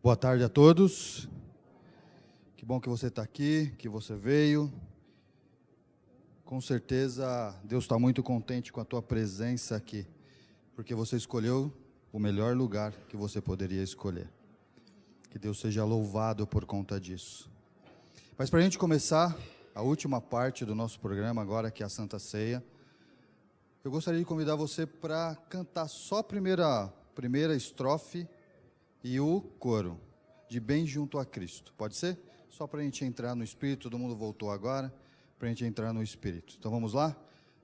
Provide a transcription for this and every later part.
Boa tarde a todos. Que bom que você está aqui, que você veio. Com certeza Deus está muito contente com a tua presença aqui, porque você escolheu o melhor lugar que você poderia escolher. Que Deus seja louvado por conta disso. Mas para a gente começar a última parte do nosso programa agora, que é a Santa Ceia, eu gostaria de convidar você para cantar só a primeira estrofe e o coro de Bem Junto a Cristo. Pode ser? Só para a gente entrar no Espírito. Todo mundo voltou agora, para a gente entrar no Espírito. Então vamos lá?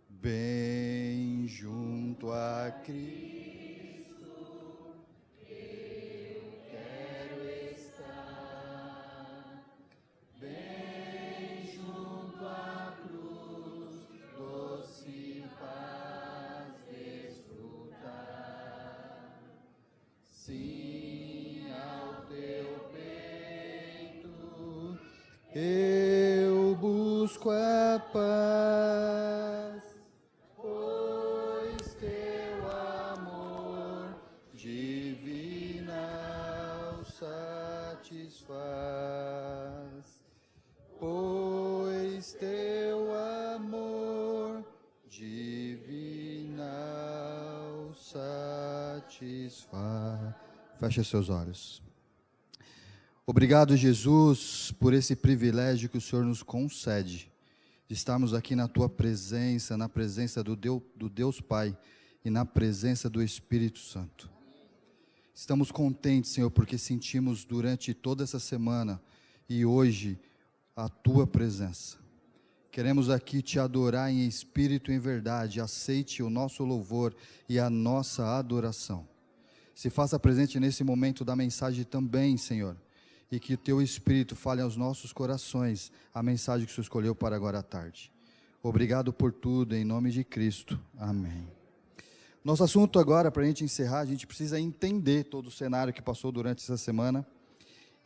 Bem junto a Cristo, eu quero estar. Bem junto à cruz, doce paz desfrutar. Sim, ao teu peito eu busco a paz, pois teu amor divinal satisfaz. Pois teu amor divinal satisfaz. Feche seus olhos. Obrigado, Jesus, por esse privilégio que o Senhor nos concede, de estarmos aqui na Tua presença, na presença do Deus Pai e na presença do Espírito Santo. Estamos contentes, Senhor, porque sentimos durante toda essa semana e hoje a Tua presença. Queremos aqui Te adorar em espírito e em verdade. Aceite o nosso louvor e a nossa adoração. Se faça presente nesse momento da mensagem também, Senhor, e que o Teu Espírito fale aos nossos corações a mensagem que o Senhor escolheu para agora à tarde. Obrigado por tudo, em nome de Cristo. Amém. Nosso assunto agora, para a gente encerrar, a gente precisa entender todo o cenário que passou durante essa semana,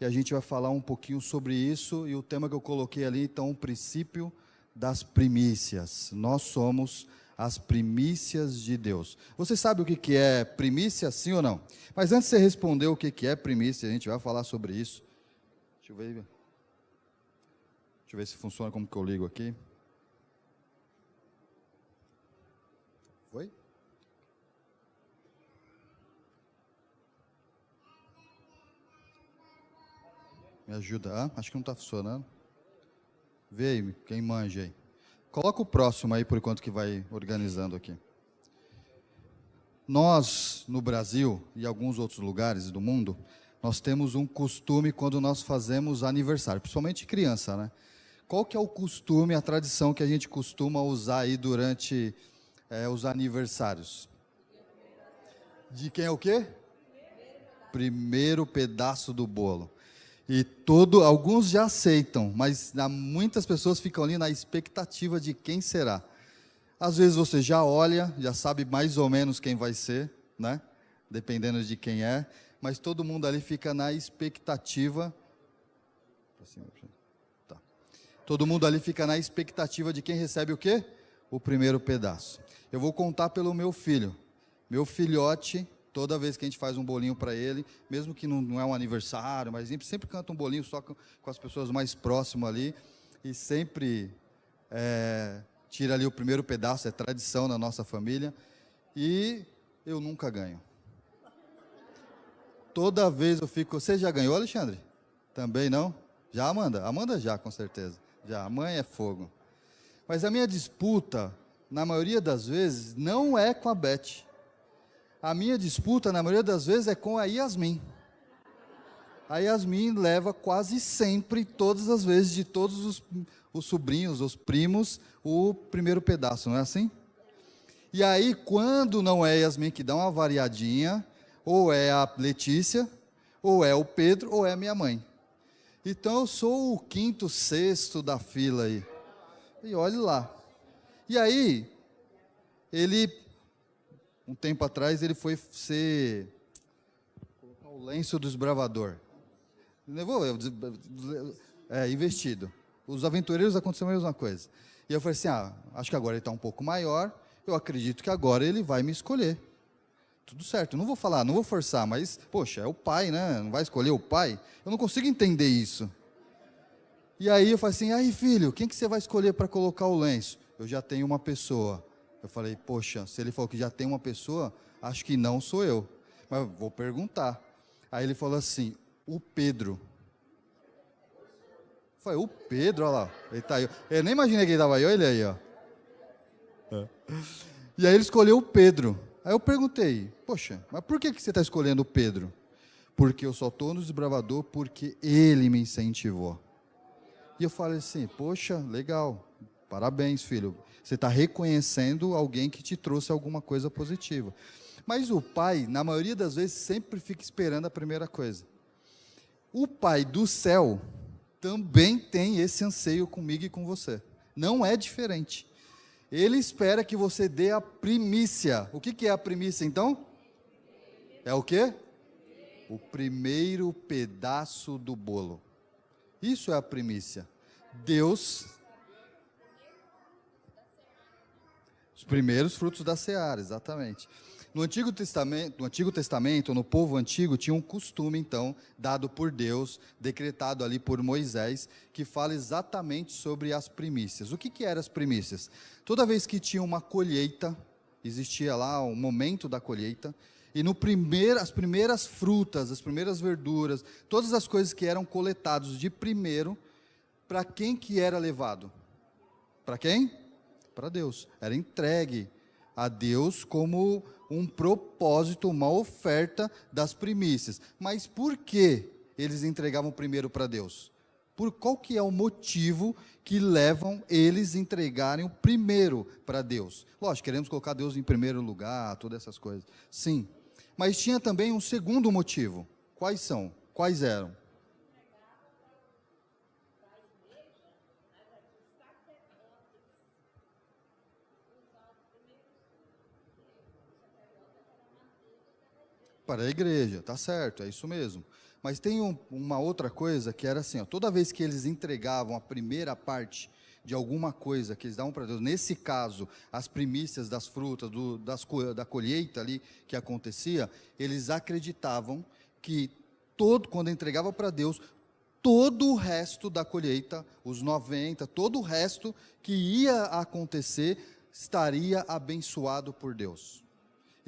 e a gente vai falar um pouquinho sobre isso, e o tema que eu coloquei ali, então, o princípio das primícias. Nós somos as primícias de Deus. Você sabe o que é primícia, sim ou não? Mas antes de você responder o que é primícia, a gente vai falar sobre isso. Deixa eu ver se funciona como que eu ligo aqui. Foi? Me ajuda. Acho que não está funcionando. Vê aí, quem manja aí. Coloca o próximo aí, por enquanto que vai organizando aqui. Nós, no Brasil e alguns outros lugares do mundo, nós temos um costume quando nós fazemos aniversário, principalmente criança, né? Qual que é o costume, a tradição que a gente costuma usar aí durante os aniversários? De quem é o quê? Primeiro pedaço do bolo. E alguns já aceitam, mas muitas pessoas ficam ali na expectativa de quem será. Às vezes você já olha, já sabe mais ou menos quem vai ser, né? Dependendo de quem é, mas todo mundo ali fica na expectativa. Tá. Todo mundo ali fica na expectativa de quem recebe o quê? O primeiro pedaço. Eu vou contar pelo meu filho. Meu filhote, toda vez que a gente faz um bolinho para ele, mesmo que não é um aniversário, mas sempre canta um bolinho só com as pessoas mais próximas ali, e sempre tira ali o primeiro pedaço, é tradição na nossa família, e eu nunca ganho. Toda vez eu fico... Você já ganhou, Alexandre? Também não? Já, Amanda? Amanda já, com certeza. Já, a mãe é fogo. Mas a minha disputa, na maioria das vezes, não é com a Beth. A minha disputa, na maioria das vezes, é com a Yasmin. A Yasmin leva quase sempre, todas as vezes, de todos os sobrinhos, os primos, o primeiro pedaço, não é assim? E aí, quando não é a Yasmin que dá uma variadinha, ou é a Letícia, ou é o Pedro, ou é a minha mãe. Então, eu sou o quinto, sexto da fila aí. E olhe lá. E aí, um tempo atrás, ele foi colocar o lenço do desbravador. Levou, investido. Os aventureiros aconteceu a mesma coisa. E eu falei assim, acho que agora ele está um pouco maior, eu acredito que agora ele vai me escolher. tudo certo, não vou falar, não vou forçar, mas, poxa, é o pai, né? Não vai escolher o pai? Eu não consigo entender isso. E aí eu falei assim, aí filho, quem que você vai escolher para colocar o lenço? Eu já tenho uma pessoa. Eu falei, poxa, se ele falou que já tem uma pessoa, acho que não sou eu. Mas vou perguntar. Aí ele falou assim, o Pedro. Eu falei, o Pedro, olha lá, ele tá aí. Eu nem imaginei que ele estava aí, olha ele aí, ó. E aí ele escolheu o Pedro. Aí eu perguntei, poxa, mas por que você está escolhendo o Pedro? Porque eu só estou no desbravador porque ele me incentivou. E eu falei assim, poxa, legal, parabéns, filho. Você está reconhecendo alguém que te trouxe alguma coisa positiva. Mas o pai, na maioria das vezes, sempre fica esperando a primeira coisa. O pai do céu também tem esse anseio comigo e com você. Não é diferente. Ele espera que você dê a primícia. O que é a primícia, então? É o quê? O primeiro pedaço do bolo. Isso é a primícia. Deus, os primeiros frutos da seara, exatamente. No Antigo Testamento, no povo antigo, tinha um costume, então, dado por Deus, decretado ali por Moisés, que fala exatamente sobre as primícias. O que eram as primícias? Toda vez que tinha uma colheita, existia lá um momento da colheita, e as primeiras frutas, as primeiras verduras, todas as coisas que eram coletadas de primeiro, para quem que era levado? Para quem? Para Deus. Era entregue a Deus como um propósito, uma oferta das primícias. Mas por que eles entregavam primeiro para Deus? Por qual que é o motivo que levam eles a entregarem o primeiro para Deus? Lógico, queremos colocar Deus em primeiro lugar, todas essas coisas. Sim. Mas tinha também um segundo motivo. Quais são? Quais eram? Para a igreja, tá certo, é isso mesmo. Mas tem uma outra coisa que era assim, ó, toda vez que eles entregavam a primeira parte de alguma coisa que eles davam para Deus, nesse caso, as primícias das frutas, da colheita ali que acontecia, eles acreditavam que quando entregava para Deus, todo o resto da colheita, os 90, todo o resto que ia acontecer, estaria abençoado por Deus.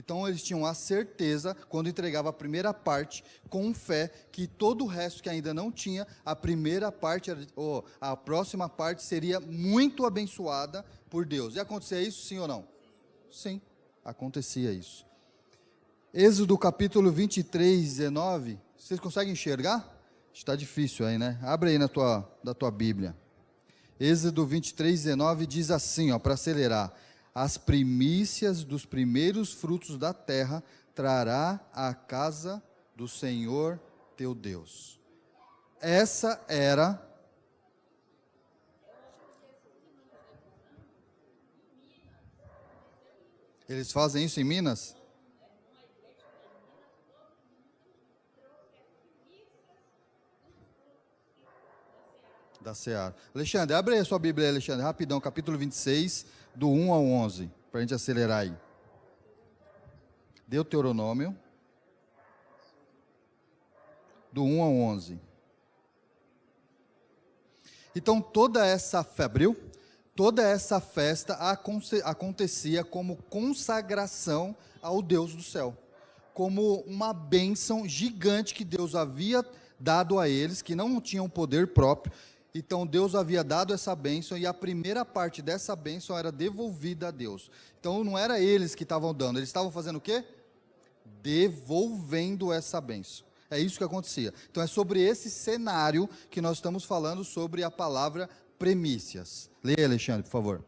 Então eles tinham a certeza, quando entregava a primeira parte, com fé, que todo o resto que ainda não tinha, a primeira parte, ou a próxima parte seria muito abençoada por Deus. E acontecia isso, sim ou não? Sim, acontecia isso. Êxodo capítulo 23, 19, vocês conseguem enxergar? Está difícil aí, né? Abre aí da tua Bíblia. Êxodo 23, 19 diz assim, para acelerar. As primícias dos primeiros frutos da terra trará à casa do Senhor teu Deus. Essa era... Eles fazem isso em Minas? Da Seara. Alexandre, abre aí a sua Bíblia, Alexandre, rapidão, capítulo 26, do 1 ao 11, para a gente acelerar aí. Deuteronômio, do 1 ao 11. Então, toda essa festa acontecia como consagração ao Deus do céu, como uma bênção gigante que Deus havia dado a eles, que não tinham poder próprio. Então Deus havia dado essa bênção e a primeira parte dessa bênção era devolvida a Deus. Então não era eles que estavam dando, eles estavam fazendo o quê? Devolvendo essa bênção. É isso que acontecia. Então é sobre esse cenário que nós estamos falando, sobre a palavra primícias. Leia, Alexandre, por favor.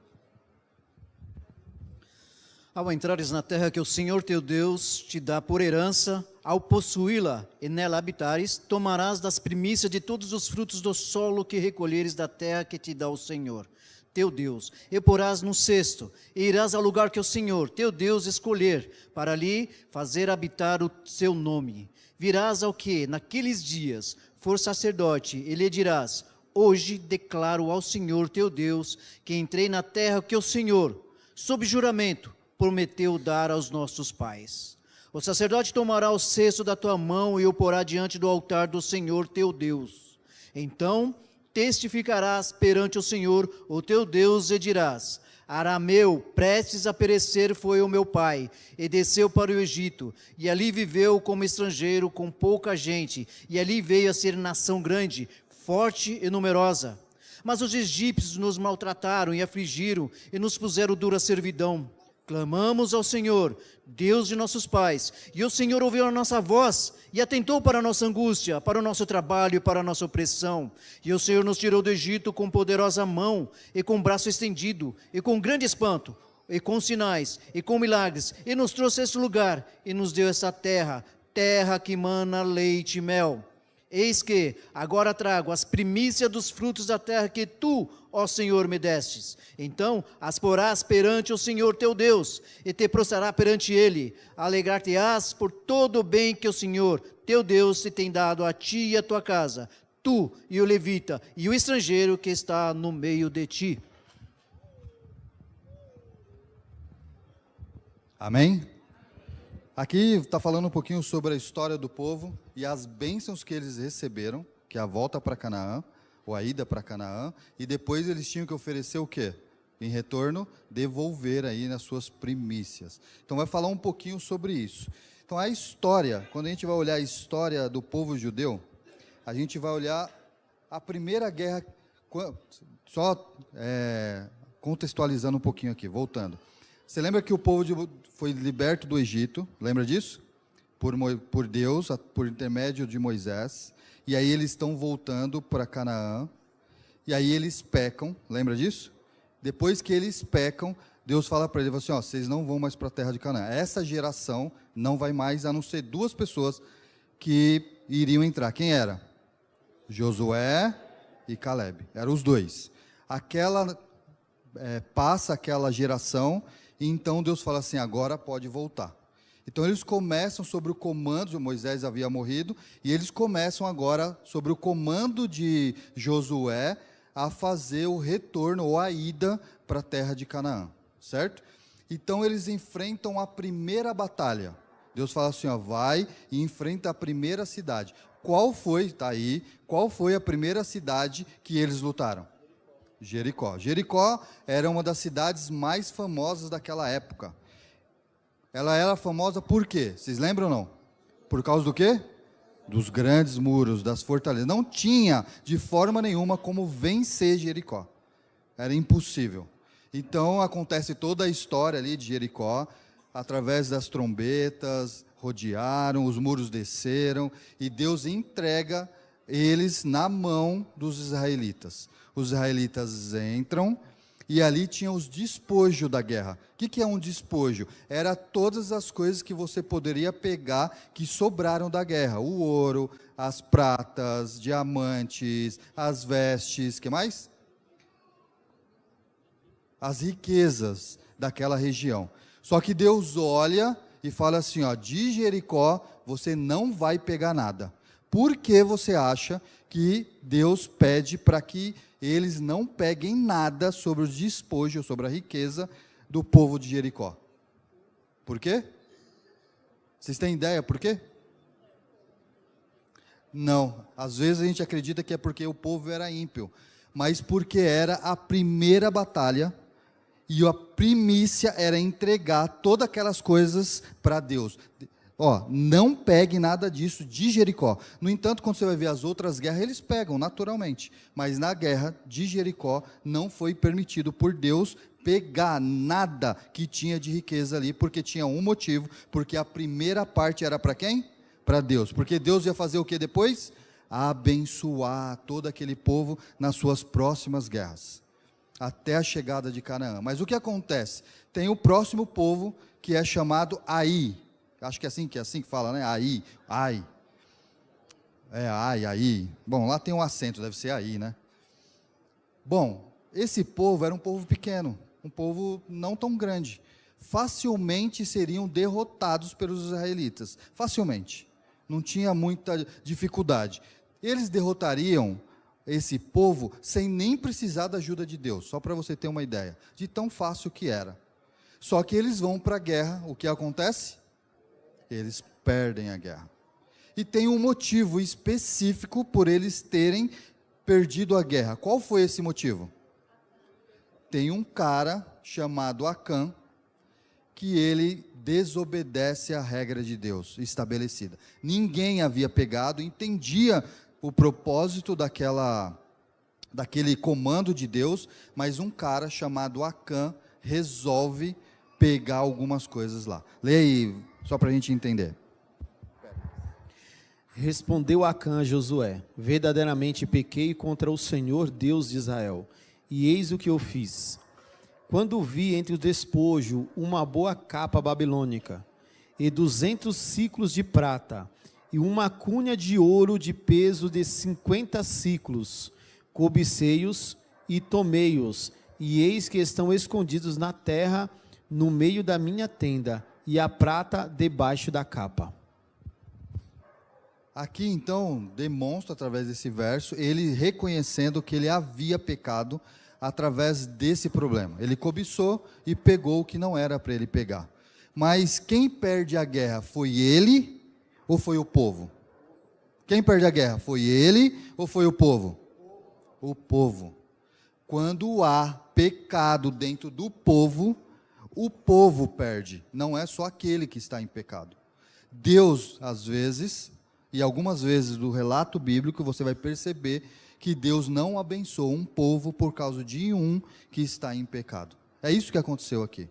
Ao entrares na terra que o Senhor teu Deus te dá por herança, ao possuí-la e nela habitares, tomarás das primícias de todos os frutos do solo que recolheres da terra que te dá o Senhor teu Deus, e porás no cesto, e irás ao lugar que o Senhor teu Deus escolher, para ali fazer habitar o seu nome. Virás ao que, naqueles dias, for sacerdote, e lhe dirás: hoje declaro ao Senhor teu Deus, que entrei na terra que o Senhor, sob juramento, prometeu dar aos nossos pais. O sacerdote tomará o cesto da tua mão e o porá diante do altar do Senhor teu Deus. Então testificarás perante o Senhor, o teu Deus, e dirás: Arameu, prestes a perecer, foi o meu pai, e desceu para o Egito, e ali viveu como estrangeiro com pouca gente, e ali veio a ser nação grande, forte e numerosa. Mas os egípcios nos maltrataram e afligiram, e nos puseram dura servidão. Clamamos ao Senhor, Deus de nossos pais, e o Senhor ouviu a nossa voz, e atentou para a nossa angústia, para o nosso trabalho e para a nossa opressão. E o Senhor nos tirou do Egito com poderosa mão, e com braço estendido, e com grande espanto, e com sinais, e com milagres, e nos trouxe a este lugar, e nos deu esta terra, terra que mana leite e mel. Eis que agora trago as primícias dos frutos da terra que tu, ó Senhor, me destes. Então as porás perante o Senhor teu Deus, e te prostrará perante ele. Alegrar-te-ás por todo o bem que o Senhor teu Deus te tem dado a ti e a tua casa, tu e o levita e o estrangeiro que está no meio de ti. Amém? Aqui está falando um pouquinho sobre a história do povo e as bênçãos que eles receberam, que é a volta para Canaã, ou a ida para Canaã, e depois eles tinham que oferecer o quê? Em retorno, devolver aí nas suas primícias. Então vai falar um pouquinho sobre isso. Então a história, quando a gente vai olhar a história do povo judeu, a gente vai olhar a primeira guerra, só contextualizando um pouquinho aqui, voltando. Você lembra que o povo foi liberto do Egito, lembra disso? Por Deus, por intermédio de Moisés, e aí eles estão voltando para Canaã, e aí eles pecam, lembra disso? Depois que eles pecam, Deus fala para eles assim, ó, vocês não vão mais para a terra de Canaã, essa geração não vai mais, a não ser duas pessoas que iriam entrar. Quem era? Josué e Caleb, eram os dois. Passa aquela geração, e então Deus fala assim, agora pode voltar. Então eles começam sobre o comando, Moisés havia morrido, e eles começam agora sobre o comando de Josué a fazer o retorno ou a ida para a terra de Canaã, certo? Então eles enfrentam a primeira batalha. Deus fala assim, ó, vai e enfrenta a primeira cidade. Qual foi, está aí, qual foi a primeira cidade que eles lutaram? Jericó. Jericó era uma das cidades mais famosas daquela época. Ela era famosa por quê? Vocês lembram ou não? Por causa do quê? Dos grandes muros, das fortalezas. Não tinha de forma nenhuma como vencer Jericó. Era impossível. Então acontece toda a história ali de Jericó, através das trombetas, rodearam, os muros desceram, e Deus entrega eles na mão dos israelitas. Os israelitas entram, e ali tinha os despojos da guerra. O que é um despojo? Era todas as coisas que você poderia pegar, que sobraram da guerra. O ouro, as pratas, diamantes, as vestes, o que mais? As riquezas daquela região. Só que Deus olha e fala assim, ó, de Jericó você não vai pegar nada. Por que você acha que Deus pede para que eles não peguem nada sobre os despojos, sobre a riqueza do povo de Jericó? Por quê? Vocês têm ideia por quê? Não, às vezes a gente acredita que é porque o povo era ímpio, mas porque era a primeira batalha, e a primícia era entregar todas aquelas coisas para Deus. Ó, não pegue nada disso de Jericó. No entanto, quando você vai ver as outras guerras, eles pegam naturalmente. Mas na guerra de Jericó, não foi permitido por Deus pegar nada que tinha de riqueza ali, porque tinha um motivo, porque a primeira parte era para quem? Para Deus. Porque Deus ia fazer o que depois? Abençoar todo aquele povo nas suas próximas guerras, até a chegada de Canaã. Mas o que acontece? Tem o próximo povo, que é chamado Ai. Acho que é assim que fala, né? Ai, ai. Aí. Bom, lá tem um acento, deve ser aí, né? Bom, esse povo era um povo pequeno, um povo não tão grande. Facilmente seriam derrotados pelos israelitas. Facilmente. Não tinha muita dificuldade. Eles derrotariam esse povo sem nem precisar da ajuda de Deus, só para você ter uma ideia, de tão fácil que era. Só que eles vão para a guerra, o que acontece? Eles perdem a guerra. E tem um motivo específico por eles terem perdido a guerra. Qual foi esse motivo? Tem um cara chamado Acã, que ele desobedece à regra de Deus estabelecida. Ninguém havia pegado, entendia o propósito daquele comando de Deus, mas um cara chamado Acã resolve pegar algumas coisas lá. Leia aí, só para a gente entender. Respondeu Acã a Josué: verdadeiramente pequei contra o Senhor Deus de Israel, e eis o que eu fiz. Quando vi entre o despojo uma boa capa babilônica, e 200 siclos de prata, e uma cunha de ouro de peso de 50 siclos, cobicei-os e tomei-os, e eis que estão escondidos na terra, no meio da minha tenda, e a prata debaixo da capa. Aqui então demonstra através desse verso ele reconhecendo que ele havia pecado através desse problema. Ele cobiçou e pegou o que não era para ele pegar. Mas quem perde a guerra foi ele ou foi o povo? Quem perde a guerra foi ele ou foi o povo? O povo. Quando há pecado dentro do povo, o povo perde. Não é só aquele que está em pecado. Deus, às vezes, e algumas vezes do relato bíblico, você vai perceber que Deus não abençoa um povo por causa de um que está em pecado. É isso que aconteceu aqui.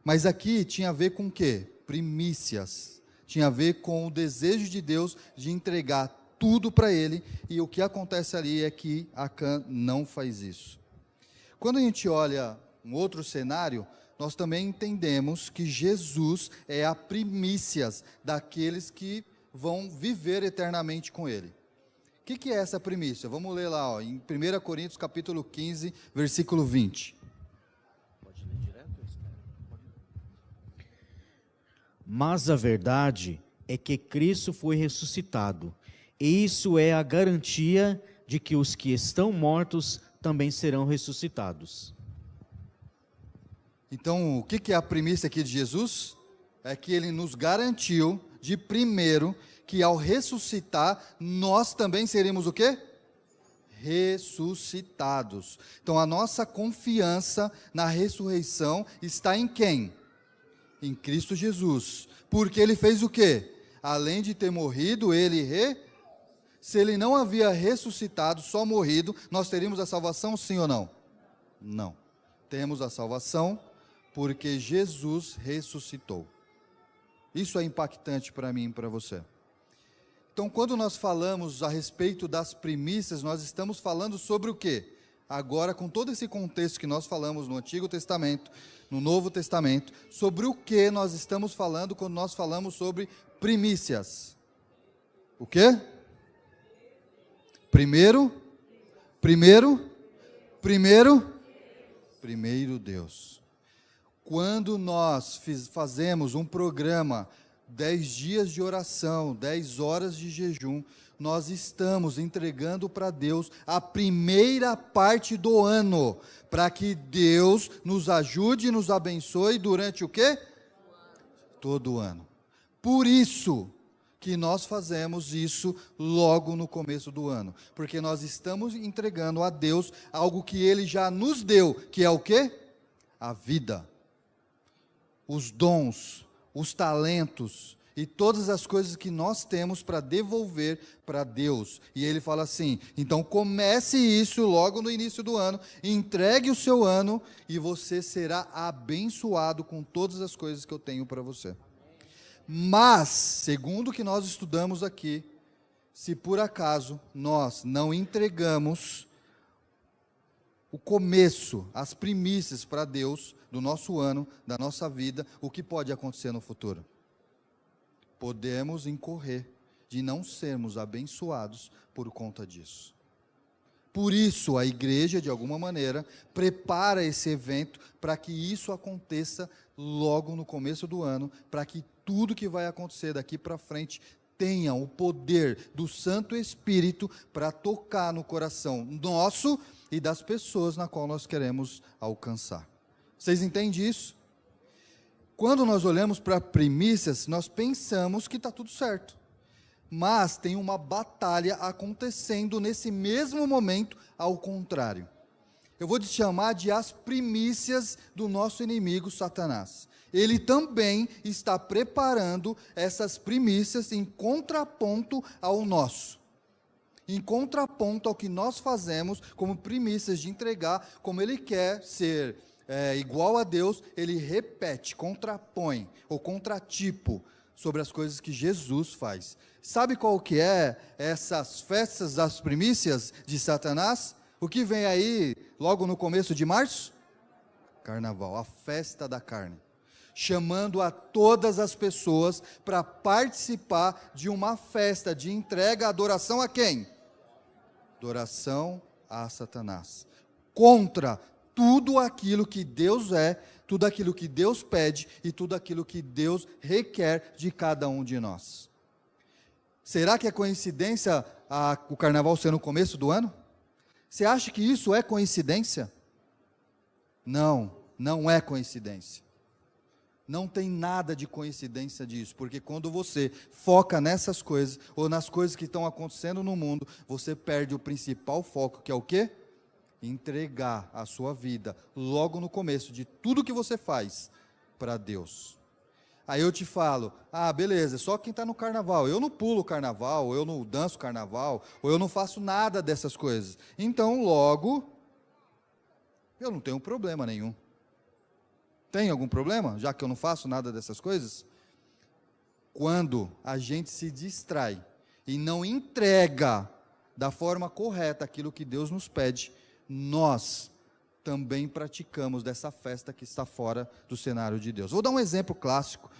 Mas aqui tinha a ver com o quê? Primícias. Tinha a ver com o desejo de Deus de entregar tudo para ele, e o que acontece ali é que Acã não faz isso. Quando a gente olha um outro cenário, nós também entendemos que Jesus é a primícias daqueles que vão viver eternamente com ele. O que é essa primícia? Vamos ler lá, ó, em 1 Coríntios capítulo 15, versículo 20. Pode ler direto? Mas a verdade é que Cristo foi ressuscitado, e isso é a garantia de que os que estão mortos também serão ressuscitados. Então, o que é a primícia aqui de Jesus? É que ele nos garantiu, de primeiro, que ao ressuscitar, nós também seremos o quê? Ressuscitados. Então, a nossa confiança na ressurreição está em quem? Em Cristo Jesus. Porque ele fez o quê? Além de ter morrido, se ele não havia ressuscitado, só morrido, nós teríamos a salvação, sim ou não? Não. Temos a salvação porque Jesus ressuscitou. Isso é impactante para mim e para você. Então, quando nós falamos a respeito das primícias, nós estamos falando sobre o quê? Agora, com todo esse contexto que nós falamos no Antigo Testamento, no Novo Testamento, sobre o que nós estamos falando quando nós falamos sobre primícias? O quê? Primeiro Deus. Quando nós fazemos um programa, 10 dias de oração, 10 horas de jejum, nós estamos entregando para Deus a primeira parte do ano, para que Deus nos ajude e nos abençoe durante o quê? Todo o ano. Por isso que nós fazemos isso logo no começo do ano, porque nós estamos entregando a Deus algo que Ele já nos deu, que é o quê? A vida. Os dons, os talentos e todas as coisas que nós temos para devolver para Deus. E ele fala assim: então comece isso logo no início do ano, entregue o seu ano e você será abençoado com todas as coisas que eu tenho para você. Mas, segundo o que nós estudamos aqui, se por acaso nós não entregamos o começo, as primícias para Deus, do nosso ano, da nossa vida, o que pode acontecer no futuro? Podemos incorrer de não sermos abençoados por conta disso. Por isso, a igreja, de alguma maneira, prepara esse evento para que isso aconteça logo no começo do ano, para que tudo que vai acontecer daqui para frente tenha o poder do Santo Espírito para tocar no coração nosso e das pessoas na qual nós queremos alcançar. Vocês entendem isso? Quando nós olhamos para primícias, nós pensamos que está tudo certo. Mas tem uma batalha acontecendo nesse mesmo momento, ao contrário. Eu vou te chamar de as primícias do nosso inimigo Satanás. Ele também está preparando essas primícias em contraponto ao nosso. Em contraponto ao que nós fazemos como primícias de entregar, como ele quer ser igual a Deus, ele repete, contrapõe ou contratipo sobre as coisas que Jesus faz. Sabe qual que é essas festas das primícias de Satanás? O que vem aí logo no começo de março? Carnaval, a festa da carne. Chamando a todas as pessoas para participar de uma festa de entrega, adoração a quem? Adoração a Satanás. Contra tudo aquilo que Deus é, tudo aquilo que Deus pede e tudo aquilo que Deus requer de cada um de nós. Será que é coincidência o carnaval ser no começo do ano? Você acha que isso é coincidência? Não, não é coincidência. Não tem nada de coincidência disso, porque quando você foca nessas coisas, ou nas coisas que estão acontecendo no mundo, você perde o principal foco, que é o quê? Entregar a sua vida, logo no começo de tudo que você faz, para Deus. Aí eu te falo, beleza, só quem está no carnaval, eu não pulo carnaval, ou eu não danço carnaval, ou eu não faço nada dessas coisas. Então, logo, eu não tenho problema nenhum. Tem algum problema, já que eu não faço nada dessas coisas? Quando a gente se distrai e não entrega da forma correta aquilo que Deus nos pede, nós também praticamos dessa festa que está fora do cenário de Deus. Vou dar um exemplo clássico,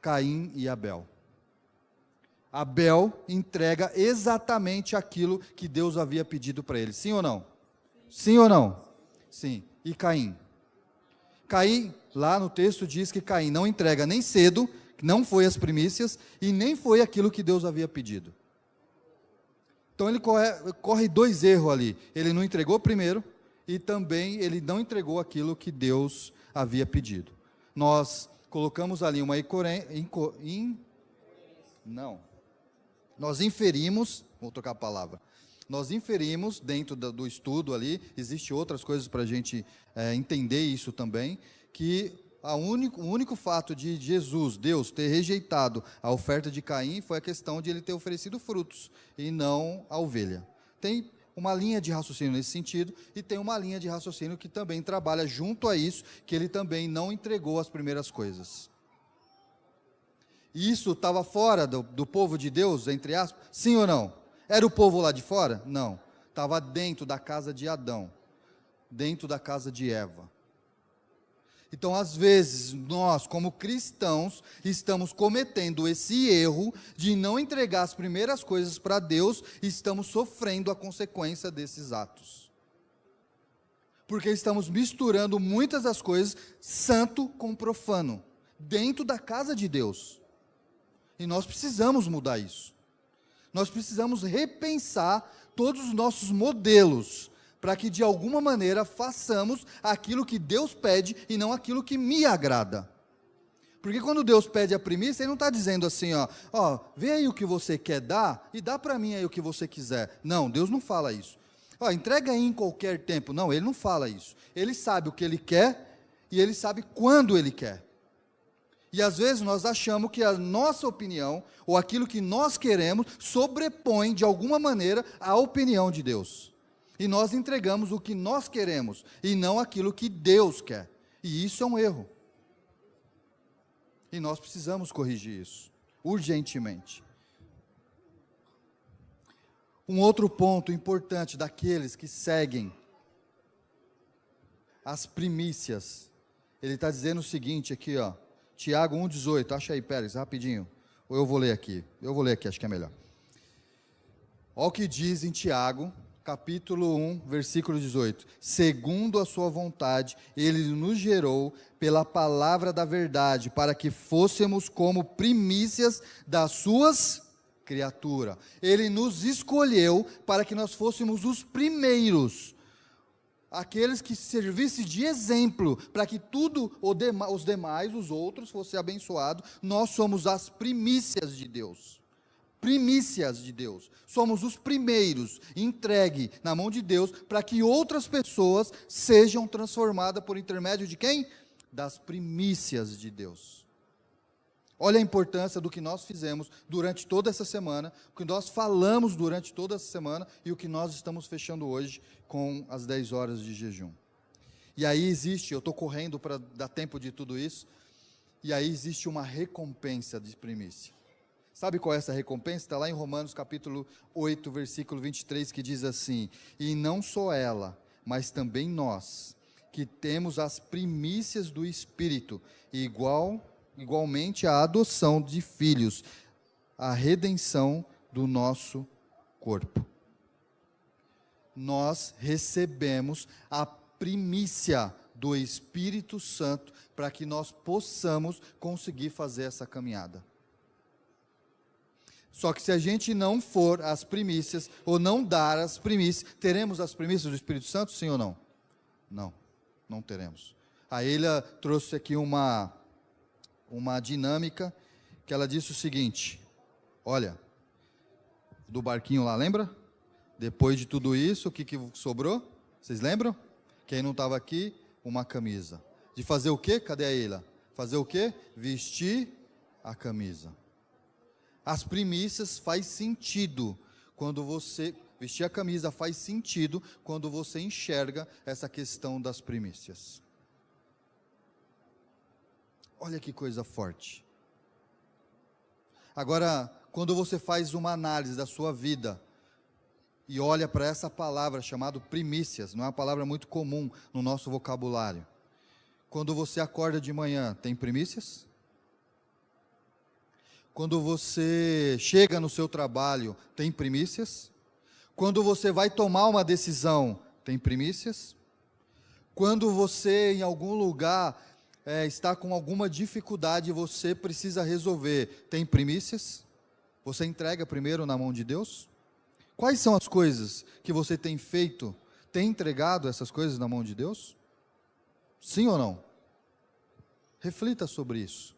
Caim e Abel. Abel entrega exatamente aquilo que Deus havia pedido para ele, sim ou não? Sim ou não? Sim. E Caim? Caim, lá no texto diz que Caim não entrega nem cedo, não foi as primícias, e nem foi aquilo que Deus havia pedido. Então ele corre dois erros ali, ele não entregou primeiro, e também ele não entregou aquilo que Deus havia pedido. Nós colocamos ali nós inferimos, vou trocar a palavra, nós inferimos dentro do estudo ali, existem outras coisas para a gente entender isso também, que o único fato de Jesus, Deus, ter rejeitado a oferta de Caim foi a questão de ele ter oferecido frutos e não a ovelha. Tem uma linha de raciocínio nesse sentido e tem uma linha de raciocínio que também trabalha junto a isso, que ele também não entregou as primeiras coisas. Isso estava fora do povo de Deus, entre aspas? Sim ou não? Era o povo lá de fora? Não. Estava dentro da casa de Adão, dentro da casa de Eva. Então, às vezes, nós, como cristãos, estamos cometendo esse erro de não entregar as primeiras coisas para Deus e estamos sofrendo a consequência desses atos. Porque estamos misturando muitas das coisas, santo com profano, dentro da casa de Deus. E nós precisamos mudar isso. Nós precisamos repensar todos os nossos modelos, para que de alguma maneira façamos aquilo que Deus pede e não aquilo que me agrada. Porque quando Deus pede a primícia, Ele não está dizendo assim, vê aí o que você quer dar e dá para mim aí o que você quiser. Não, Deus não fala isso. Entrega aí em qualquer tempo. Não, Ele não fala isso. Ele sabe o que Ele quer e Ele sabe quando Ele quer. E às vezes nós achamos que a nossa opinião, ou aquilo que nós queremos, sobrepõe de alguma maneira a opinião de Deus. E nós entregamos o que nós queremos, e não aquilo que Deus quer. E isso é um erro. E nós precisamos corrigir isso, urgentemente. Um outro ponto importante daqueles que seguem as primícias, ele está dizendo o seguinte aqui, Tiago 1,18, acha aí, Pérez, rapidinho. Ou eu vou ler aqui, acho que é melhor. Olha o que diz em Tiago, capítulo 1, versículo 18. Segundo a sua vontade, Ele nos gerou pela palavra da verdade, para que fôssemos como primícias das suas criaturas. Ele nos escolheu para que nós fôssemos os primeiros. aqueles que servissem de exemplo, para que os demais, os outros, fossem abençoados. Nós somos as primícias de Deus. Primícias de Deus. Somos os primeiros, entregue na mão de Deus, para que outras pessoas sejam transformadas por intermédio de quem? Das primícias de Deus. Olha a importância do que nós fizemos durante toda essa semana, o que nós falamos durante toda essa semana e o que nós estamos fechando hoje com as 10 horas de jejum. E aí existe, eu estou correndo para dar tempo de tudo isso, e aí existe uma recompensa de primícia. Sabe qual é essa recompensa? Está lá em Romanos capítulo 8, versículo 23, que diz assim: e não só ela, mas também nós, que temos as primícias do Espírito, igualmente a adoção de filhos, a redenção do nosso corpo. Nós recebemos a primícia do Espírito Santo para que nós possamos conseguir fazer essa caminhada. Só que se a gente não for as primícias, ou não dar as primícias, teremos as primícias do Espírito Santo, sim ou não? Não, não teremos. A Eila trouxe aqui uma dinâmica, que ela disse o seguinte, olha, do barquinho lá, lembra? Depois de tudo isso, o que sobrou? Vocês lembram? Quem não estava aqui, uma camisa. De fazer o quê? Cadê a Eila? Fazer o quê? Vestir a camisa. As primícias faz sentido quando você vestir a camisa, faz sentido quando você enxerga essa questão das primícias. Olha que coisa forte. Agora, quando você faz uma análise da sua vida e olha para essa palavra chamada primícias, não é uma palavra muito comum no nosso vocabulário. Quando você acorda de manhã, tem primícias? Quando você chega no seu trabalho, tem primícias? Quando você vai tomar uma decisão, tem primícias? Quando você em algum lugar está com alguma dificuldade e você precisa resolver, tem primícias? Você entrega primeiro na mão de Deus? Quais são as coisas que você tem feito? Tem entregado essas coisas na mão de Deus? Sim ou não? Reflita sobre isso.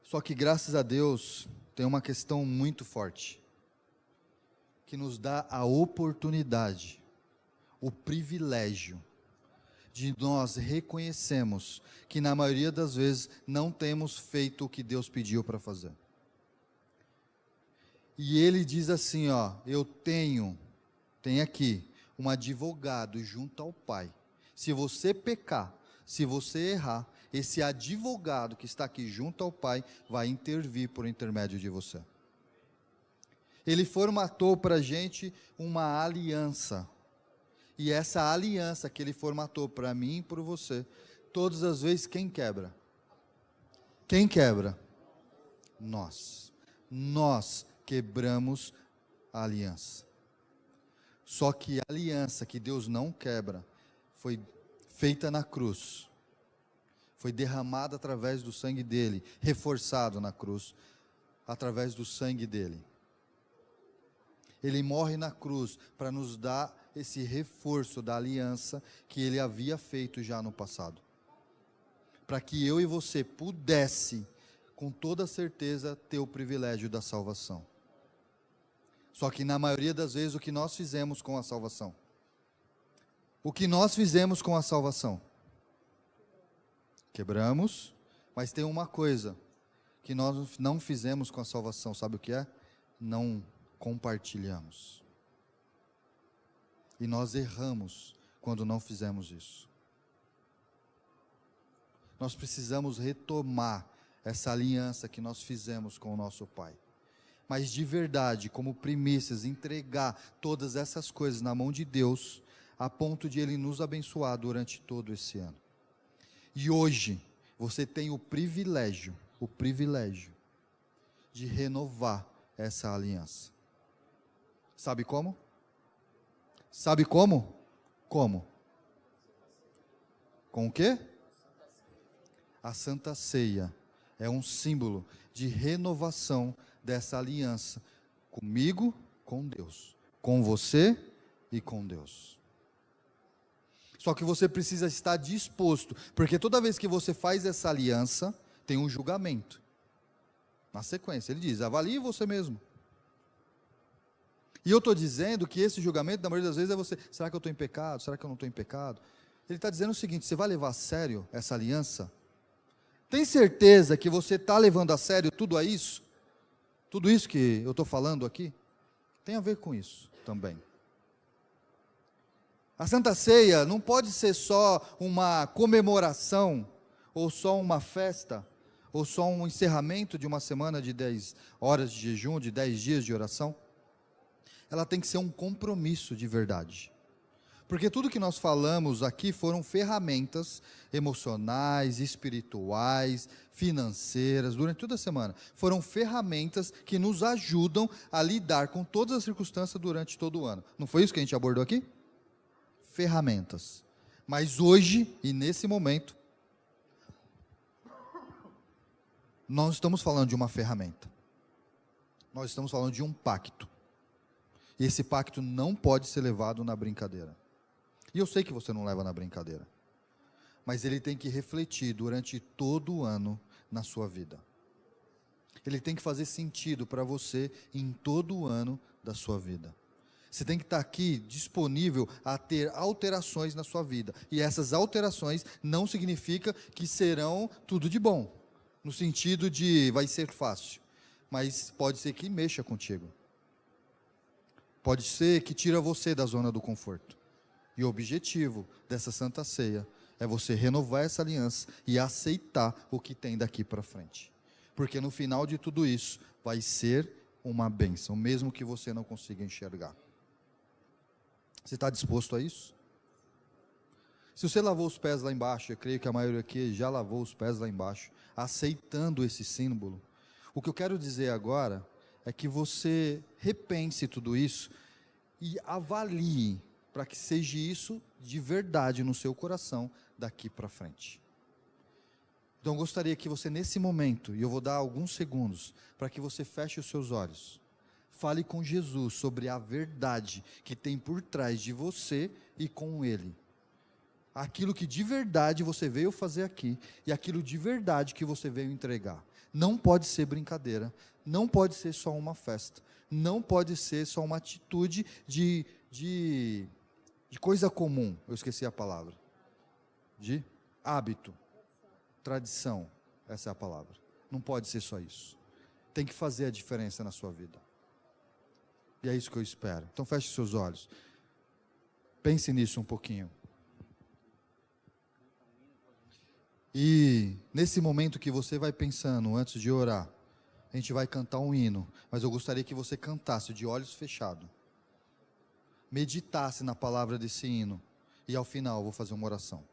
Só que graças a Deus tem uma questão muito forte, que nos dá a oportunidade, o privilégio, de nós reconhecermos que na maioria das vezes não temos feito o que Deus pediu para fazer. E Ele diz assim, ó, eu tenho aqui um advogado junto ao Pai. Se você pecar, se você errar, esse advogado que está aqui junto ao Pai vai intervir por intermédio de você. Ele formatou para a gente uma aliança. E essa aliança que Ele formatou para mim e para você, todas as vezes, quem quebra? Quem quebra? Nós. Nós quebramos a aliança. Só que a aliança que Deus não quebra, foi feita na cruz. Foi derramado através do sangue dele, reforçado na cruz, através do sangue dele. Ele morre na cruz para nos dar esse reforço da aliança que ele havia feito já no passado. Para que eu e você pudesse, com toda certeza, ter o privilégio da salvação. Só que na maioria das vezes, o que nós fizemos com a salvação? O que nós fizemos com a salvação? Quebramos, mas tem uma coisa que nós não fizemos com a salvação, sabe o que é? Não compartilhamos. E nós erramos quando não fizemos isso. Nós precisamos retomar essa aliança que nós fizemos com o nosso Pai. Mas de verdade, como primícias, entregar todas essas coisas na mão de Deus, a ponto de Ele nos abençoar durante todo esse ano. E hoje, você tem o privilégio de renovar essa aliança. Sabe como? Sabe como? Como? Com o quê? A Santa Ceia é um símbolo de renovação dessa aliança comigo, com Deus, com você e com Deus. Só que você precisa estar disposto, porque toda vez que você faz essa aliança, tem um julgamento. Na sequência, ele diz: avalie você mesmo. E eu estou dizendo que esse julgamento, na maioria das vezes, é você: será que eu estou em pecado? Será que eu não estou em pecado? Ele está dizendo o seguinte: você vai levar a sério essa aliança? Tem certeza que você está levando a sério tudo isso? Tudo isso que eu estou falando aqui? Tem a ver com isso também. A Santa Ceia não pode ser só uma comemoração, ou só uma festa, ou só um encerramento de uma semana de 10 horas de jejum, de 10 dias de oração. Ela tem que ser um compromisso de verdade. Porque tudo que nós falamos aqui foram ferramentas emocionais, espirituais, financeiras, durante toda a semana. Foram ferramentas que nos ajudam a lidar com todas as circunstâncias durante todo o ano. Não foi isso que a gente abordou aqui? Ferramentas. Mas hoje, e nesse momento, nós estamos falando de uma ferramenta. Nós estamos falando de um pacto. E esse pacto não pode ser levado na brincadeira. E eu sei que você não leva na brincadeira. Mas ele tem que refletir durante todo o ano na sua vida. Ele tem que fazer sentido para você em todo o ano da sua vida. Você tem que estar aqui disponível a ter alterações na sua vida. E essas alterações não significa que serão tudo de bom. No sentido de vai ser fácil. Mas pode ser que mexa contigo. Pode ser que tira você da zona do conforto. E o objetivo dessa Santa Ceia é você renovar essa aliança e aceitar o que tem daqui para frente. Porque no final de tudo isso vai ser uma bênção, mesmo que você não consiga enxergar. Você está disposto a isso? Se você lavou os pés lá embaixo, eu creio que a maioria aqui já lavou os pés lá embaixo, aceitando esse símbolo, o que eu quero dizer agora é que você repense tudo isso e avalie para que seja isso de verdade no seu coração daqui para frente. Então eu gostaria que você nesse momento, e eu vou dar alguns segundos, para que você feche os seus olhos, fale com Jesus sobre a verdade que tem por trás de você e com Ele. Aquilo que de verdade você veio fazer aqui, e aquilo de verdade que você veio entregar. Não pode ser brincadeira, não pode ser só uma festa, não pode ser só uma atitude de coisa comum, eu esqueci a palavra, de hábito, tradição, essa é a palavra. Não pode ser só isso, tem que fazer a diferença na sua vida, e é isso que eu espero. Então feche seus olhos, pense nisso um pouquinho, e nesse momento que você vai pensando, antes de orar, a gente vai cantar um hino, mas eu gostaria que você cantasse de olhos fechados, meditasse na palavra desse hino, e ao final eu vou fazer uma oração.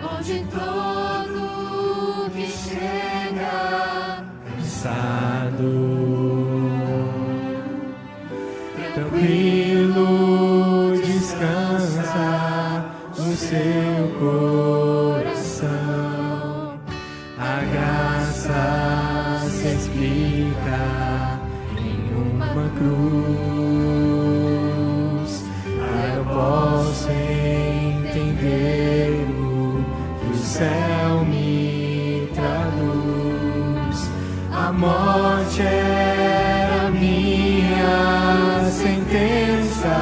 Onde todo que chega cansado, tranquilo descansa no seu coração. A graça se explica em uma cruz. Eu posso entender o céu me traduz. A morte era minha sentença,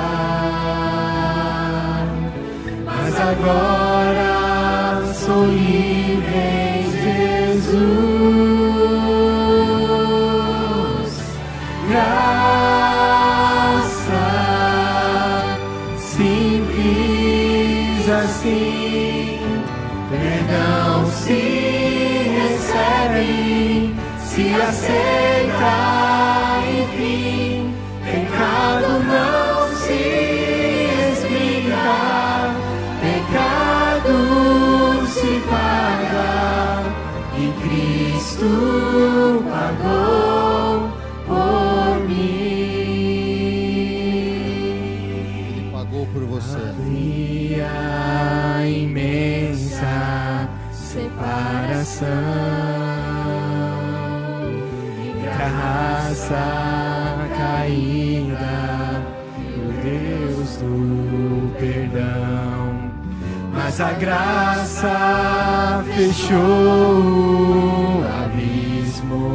mas agora sou livre em Jesus. Graça simples assim, perdão se recebe, se aceita, enfim, pecado não se explica, pecado se paga, e Cristo pagou por mim. Ele pagou por você. Havia imensa separação entre a raça caída e o Deus do perdão, mas a graça fechou o abismo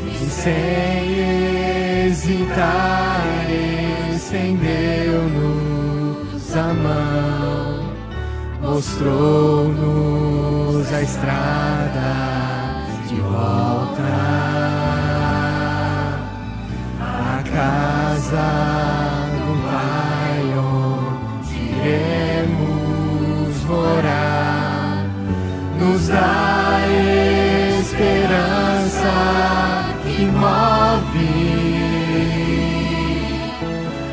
e sem hesitar estendeu-nos a mão, mostrou-nos a estrada de volta à casa do Pai, onde iremos morar. Nos dá esperança que move,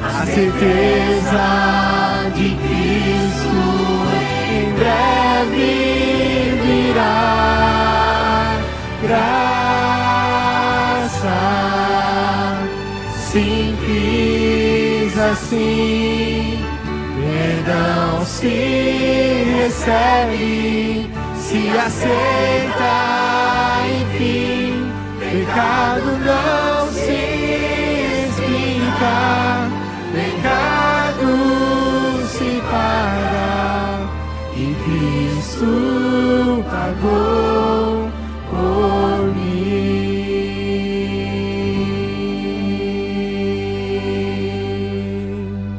a certeza de Cristo em breve virá. Graça simples assim, perdão se recebe, se aceita, enfim, pecado não se explica, pecado se paga, e Cristo pagou por mim.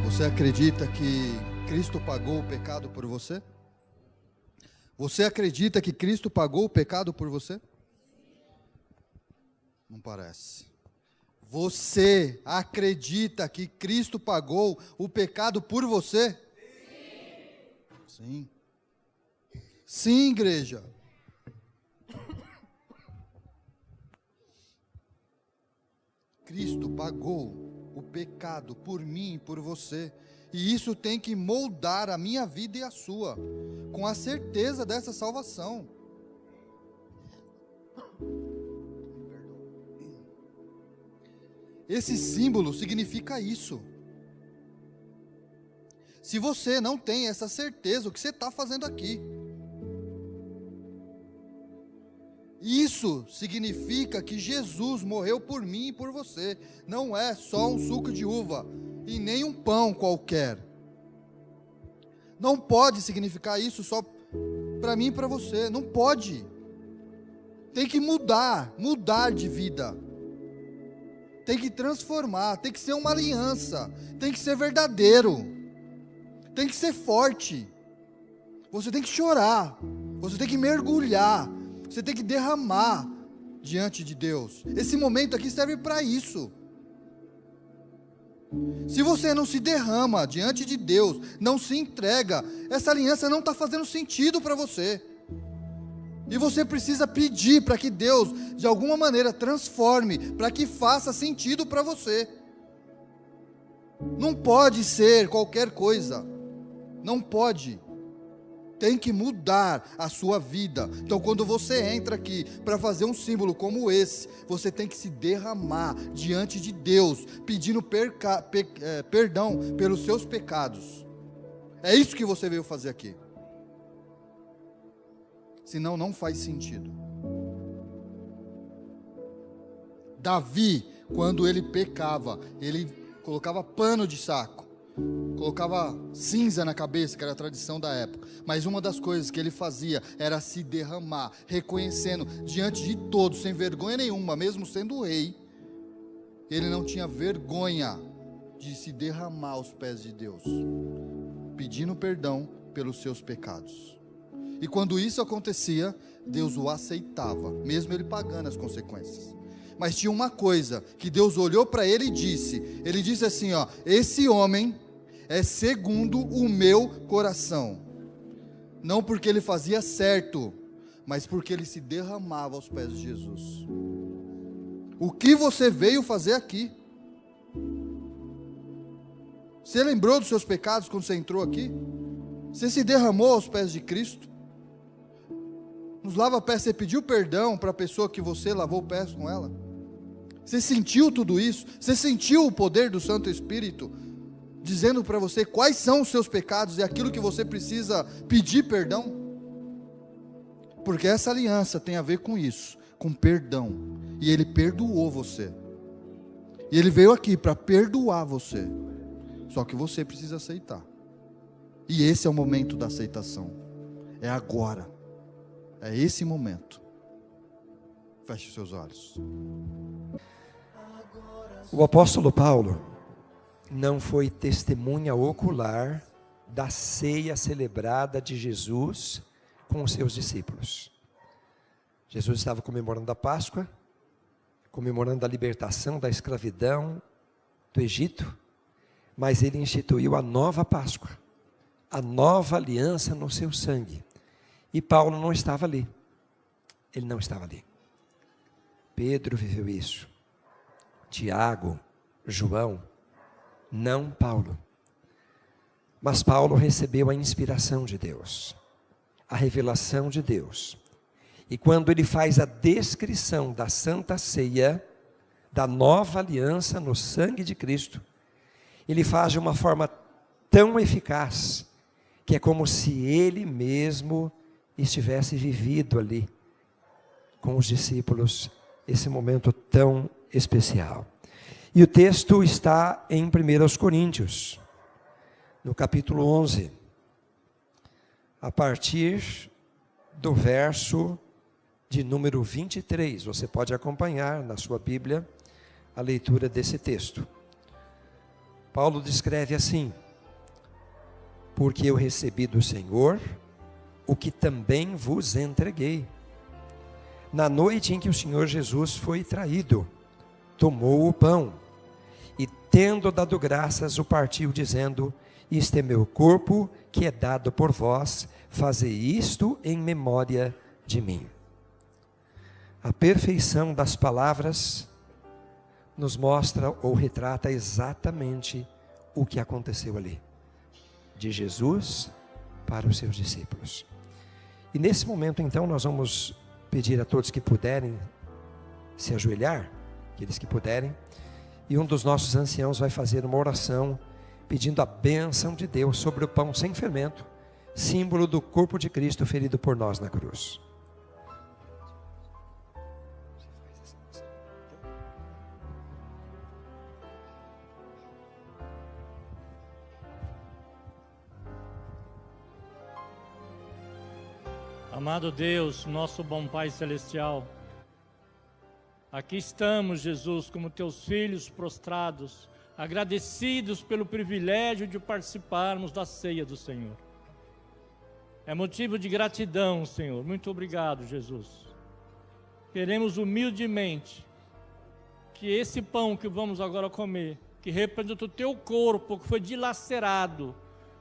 Você acredita que Cristo pagou o pecado por você? Você acredita que Cristo pagou o pecado por você? Não parece. Você acredita que Cristo pagou o pecado por você? Sim. Sim, igreja. Cristo pagou o pecado por mim e por você. E isso tem que moldar a minha vida e a sua, com a certeza dessa salvação. Esse símbolo significa isso. Se você não tem essa certeza, o que você está fazendo aqui? Isso significa que Jesus morreu por mim e por você. Não é só um suco de uva e nem um pão qualquer. Não pode significar isso só para mim e para você. Não pode. Tem que mudar de vida. Tem que transformar, tem que ser uma aliança, tem que ser verdadeiro, tem que ser forte. Você tem que chorar, você tem que mergulhar, você tem que derramar diante de Deus. Esse momento aqui serve para isso. Se você não se derrama diante de Deus, não se entrega, essa aliança não está fazendo sentido para você. E você precisa pedir para que Deus, de alguma maneira, transforme, para que faça sentido para você. Não pode ser qualquer coisa. Não pode. Tem que mudar a sua vida. Então, quando você entra aqui para fazer um símbolo como esse, você tem que se derramar diante de Deus, pedindo perdão pelos seus pecados. É isso que você veio fazer aqui. Senão não faz sentido. Davi, quando ele pecava, ele colocava pano de saco colocava cinza na cabeça, que era a tradição da época. Mas uma das coisas que ele fazia era se derramar, reconhecendo diante de todos, sem vergonha nenhuma, mesmo sendo o rei. Ele não tinha vergonha de se derramar aos pés de Deus, pedindo perdão pelos seus pecados. E quando isso acontecia, Deus o aceitava, mesmo ele pagando as consequências. Mas tinha uma coisa que Deus olhou para ele e disse: ele disse assim, ó, esse homem é segundo o meu coração. Não porque ele fazia certo, mas porque ele se derramava aos pés de Jesus. O que você veio fazer aqui? Você lembrou dos seus pecados quando você entrou aqui? Você se derramou aos pés de Cristo? Nos lava-pés, você pediu perdão para a pessoa que você lavou pés com ela? Você sentiu tudo isso? Você sentiu o poder do Santo Espírito dizendo para você quais são os seus pecados e aquilo que você precisa pedir perdão? Porque essa aliança tem a ver com isso, com perdão. E Ele perdoou você. E Ele veio aqui para perdoar você. Só que você precisa aceitar. E esse é o momento da aceitação. É agora. É esse momento. Feche seus olhos. O apóstolo Paulo não foi testemunha ocular da ceia celebrada de Jesus com os seus discípulos. Jesus estava comemorando a Páscoa, comemorando a libertação da escravidão do Egito, mas ele instituiu a nova Páscoa, a nova aliança no seu sangue. E Paulo não estava ali. Ele não estava ali. Pedro viveu isso. Tiago, João, não Paulo. Mas Paulo recebeu a inspiração de Deus, a revelação de Deus. E quando ele faz a descrição da Santa Ceia, da nova aliança no sangue de Cristo, ele faz de uma forma tão eficaz, que é como se ele mesmo estivesse vivido ali, com os discípulos, esse momento tão especial. E o texto está em 1 Coríntios, no capítulo 11, a partir do verso de número 23. Você pode acompanhar na sua Bíblia a leitura desse texto. Paulo descreve assim: porque eu recebi do Senhor o que também vos entreguei. Na noite em que o Senhor Jesus foi traído, tomou o pão e, tendo dado graças, o partiu, dizendo: isto é meu corpo, que é dado por vós, fazei isto em memória de mim. A perfeição das palavras nos mostra ou retrata exatamente o que aconteceu ali, de Jesus para os seus discípulos. E nesse momento, então, nós vamos pedir a todos que puderem se ajoelhar, aqueles que puderem, e um dos nossos anciãos vai fazer uma oração pedindo a bênção de Deus sobre o pão sem fermento, símbolo do corpo de Cristo ferido por nós na cruz. Amado Deus, nosso bom Pai Celestial, aqui estamos, Jesus, como teus filhos prostrados, agradecidos pelo privilégio de participarmos da ceia do Senhor. É motivo de gratidão, Senhor. Muito obrigado, Jesus. Queremos humildemente que esse pão que vamos agora comer, que representa o teu corpo, que foi dilacerado,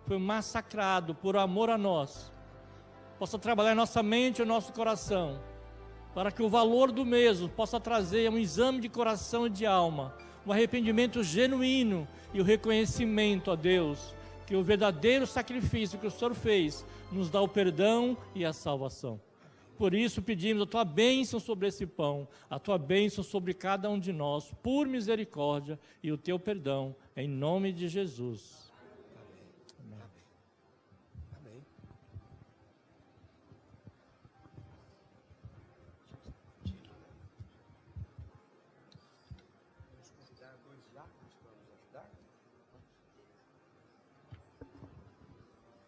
foi massacrado por amor a nós, possa trabalhar em nossa mente e em nosso coração, para que o valor do mesmo possa trazer um exame de coração e de alma, um arrependimento genuíno e o reconhecimento a Deus, que o verdadeiro sacrifício que o Senhor fez, nos dá o perdão e a salvação. Por isso pedimos a tua bênção sobre esse pão, a tua bênção sobre cada um de nós, por misericórdia, e o teu perdão, em nome de Jesus.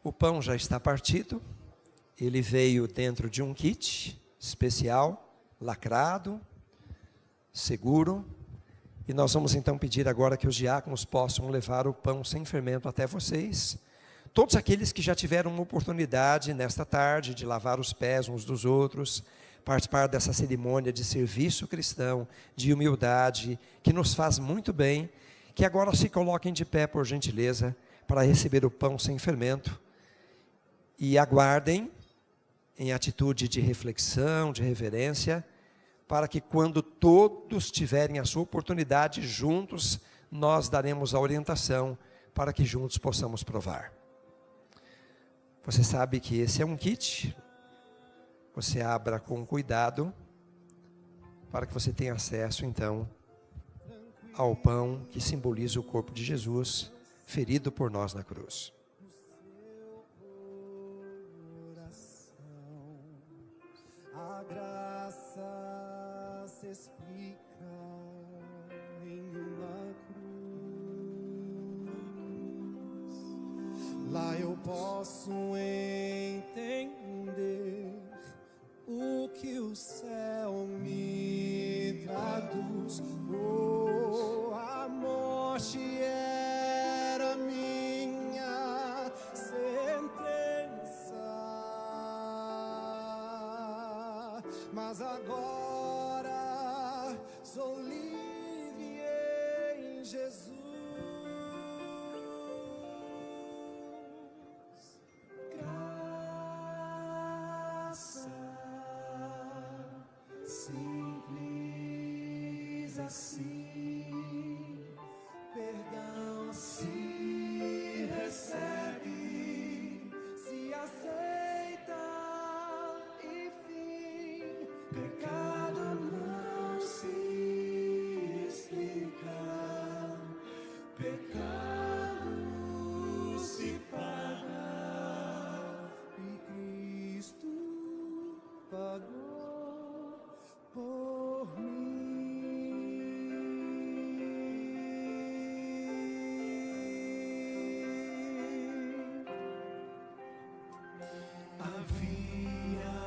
O pão já está partido. Ele veio dentro de um kit especial, lacrado, seguro. E nós vamos então pedir agora que os diáconos possam levar o pão sem fermento até vocês. Todos aqueles que já tiveram uma oportunidade nesta tarde de lavar os pés uns dos outros, participar dessa cerimônia de serviço cristão, de humildade, que nos faz muito bem, que agora se coloquem de pé, por gentileza, para receber o pão sem fermento. E aguardem, em atitude de reflexão, de reverência, para que quando todos tiverem a sua oportunidade, juntos, nós daremos a orientação para que juntos possamos provar. Você sabe que esse é um kit. Você abra com cuidado, para que você tenha acesso, então, ao pão que simboliza o corpo de Jesus, ferido por nós na cruz. A graça se explica em uma cruz. Lá eu posso entender o que o céu me traduz. Oh, a morte era minha sentença, mas agora sou livre em Jesus. Graça simples assim, perdão se recebe, se aceita, enfim, pecado não se explica, pecado se paga, e Cristo pagou por mim. Havia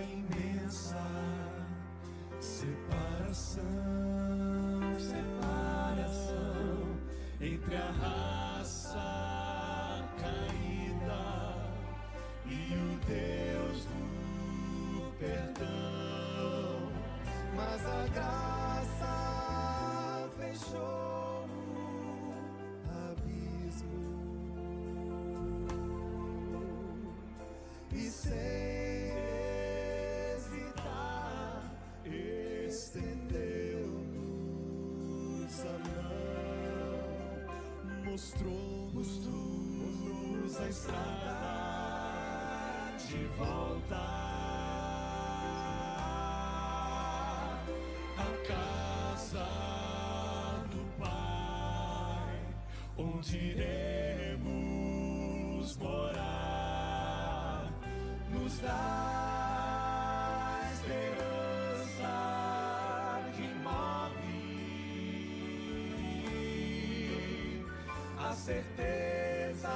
imensa separação entre a raça caída e o Deus do perdão, mas a graça fechou o abismo e sem hesitar estendeu-nos a mão, mostrou-nos a estrada de volta à casa do Pai, onde iremos morar, nos dá esperança que move, a certeza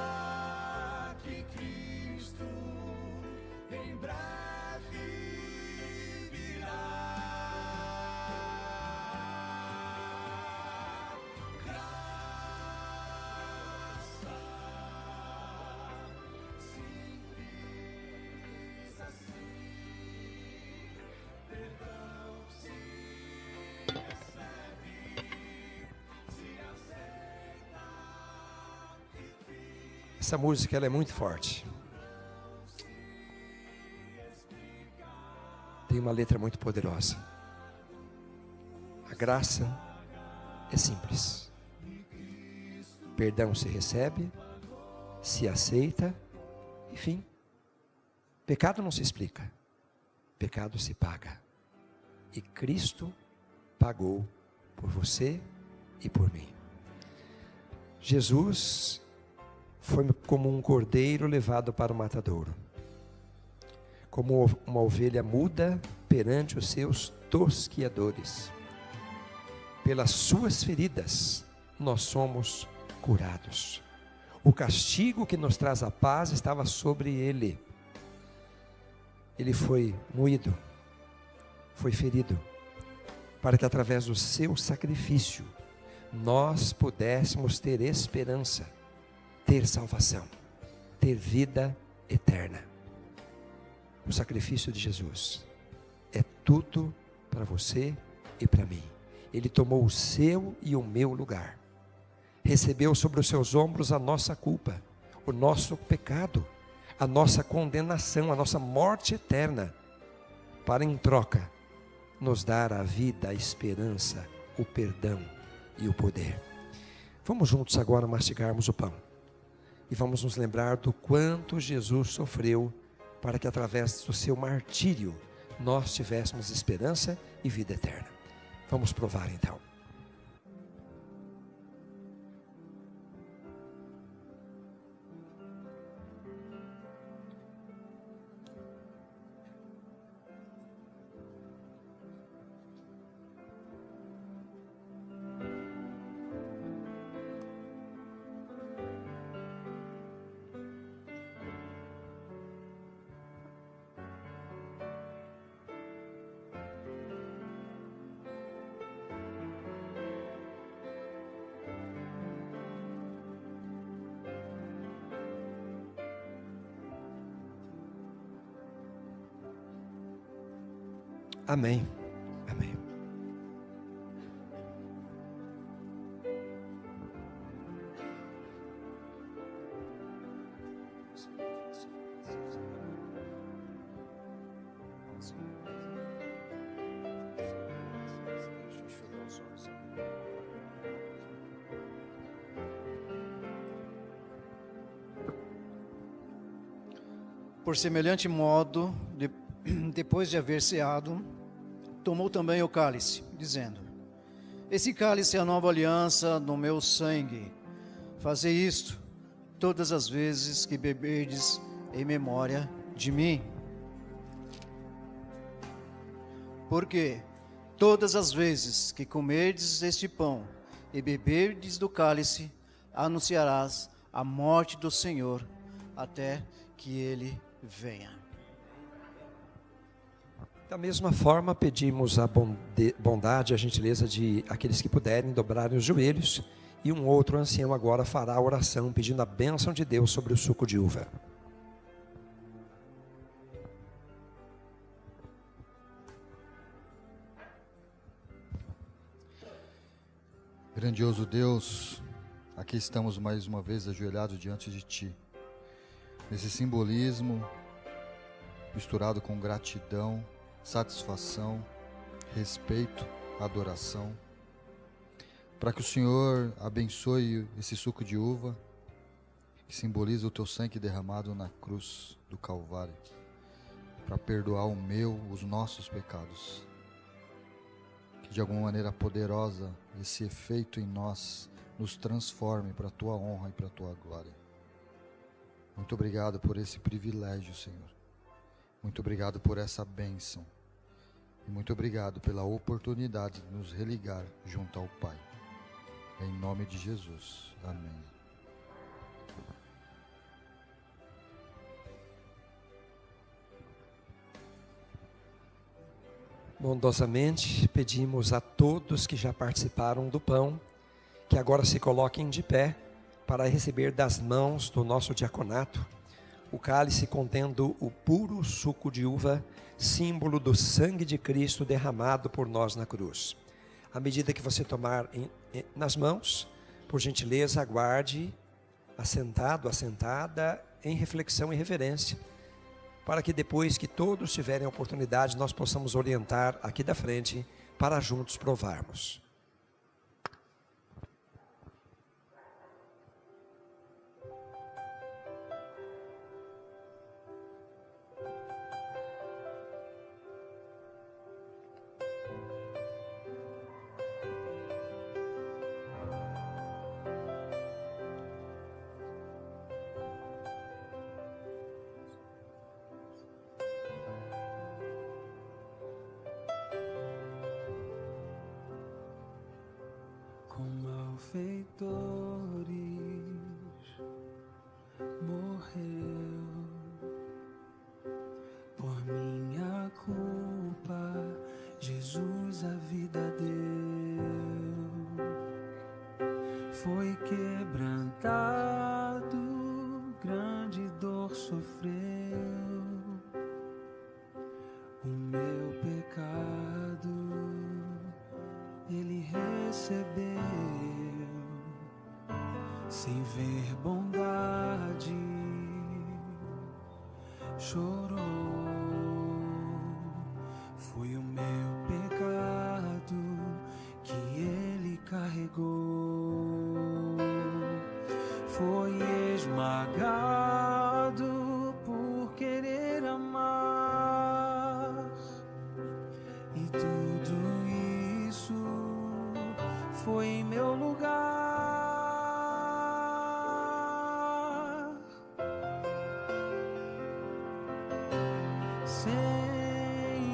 que Cristo em breve virá. Graça simples assim, perdão se recebe, se aceita, enfim. Essa música ela é muito forte. Tem uma letra muito poderosa. A graça é simples. Perdão se recebe, se aceita, enfim. Pecado não se explica. Pecado se paga. E Cristo pagou por você e por mim. Jesus foi como um cordeiro levado para o matadouro, como uma ovelha muda perante os seus tosquiadores. Pelas suas feridas nós somos curados. O castigo que nos traz a paz estava sobre ele. Ele foi moído, foi ferido, para que através do seu sacrifício nós pudéssemos ter esperança, ter salvação, ter vida eterna. O sacrifício de Jesus é tudo para você e para mim. Ele tomou o seu e o meu lugar. Recebeu sobre os seus ombros a nossa culpa, o nosso pecado, a nossa condenação, a nossa morte eterna, para em troca nos dar a vida, a esperança, o perdão e o poder. Vamos juntos agora mastigarmos o pão e vamos nos lembrar do quanto Jesus sofreu para que através do seu martírio nós tivéssemos esperança e vida eterna. Vamos provar então. Amém. Amém. Por semelhante modo, depois de haver ceado, tomou também o cálice, dizendo: esse cálice é a nova aliança no meu sangue. Fazei isto todas as vezes que beberdes em memória de mim. Porque todas as vezes que comerdes este pão e beberdes do cálice, anunciarás a morte do Senhor até que ele venha. Da mesma forma, pedimos a bondade e a gentileza de aqueles que puderem dobrarem os joelhos, e um outro ancião agora fará a oração pedindo a bênção de Deus sobre o suco de uva. Grandioso Deus, aqui estamos mais uma vez ajoelhados diante de Ti, nesse simbolismo misturado com gratidão, satisfação, respeito, adoração, para que o Senhor abençoe esse suco de uva, que simboliza o Teu sangue derramado na cruz do Calvário, para perdoar os nossos pecados. Que de alguma maneira poderosa esse efeito em nós nos transforme para a Tua honra e para a Tua glória. Muito obrigado por esse privilégio, Senhor. Muito obrigado por essa bênção. E muito obrigado pela oportunidade de nos religar junto ao Pai. Em nome de Jesus. Amém. Bondosamente pedimos a todos que já participaram do pão, que agora se coloquem de pé para receber das mãos do nosso diaconato o cálice contendo o puro suco de uva, símbolo do sangue de Cristo derramado por nós na cruz. À medida que você tomar nas mãos, por gentileza, aguarde assentado, assentada, em reflexão e reverência, para que depois que todos tiverem a oportunidade, nós possamos orientar aqui da frente para juntos provarmos. Com malfeitores O meu pecado ele recebeu, sem ver bondade, chorou. Foi o meu pecado que ele carregou. Foi esmagado por querer amar, e tudo isso foi em meu lugar. Se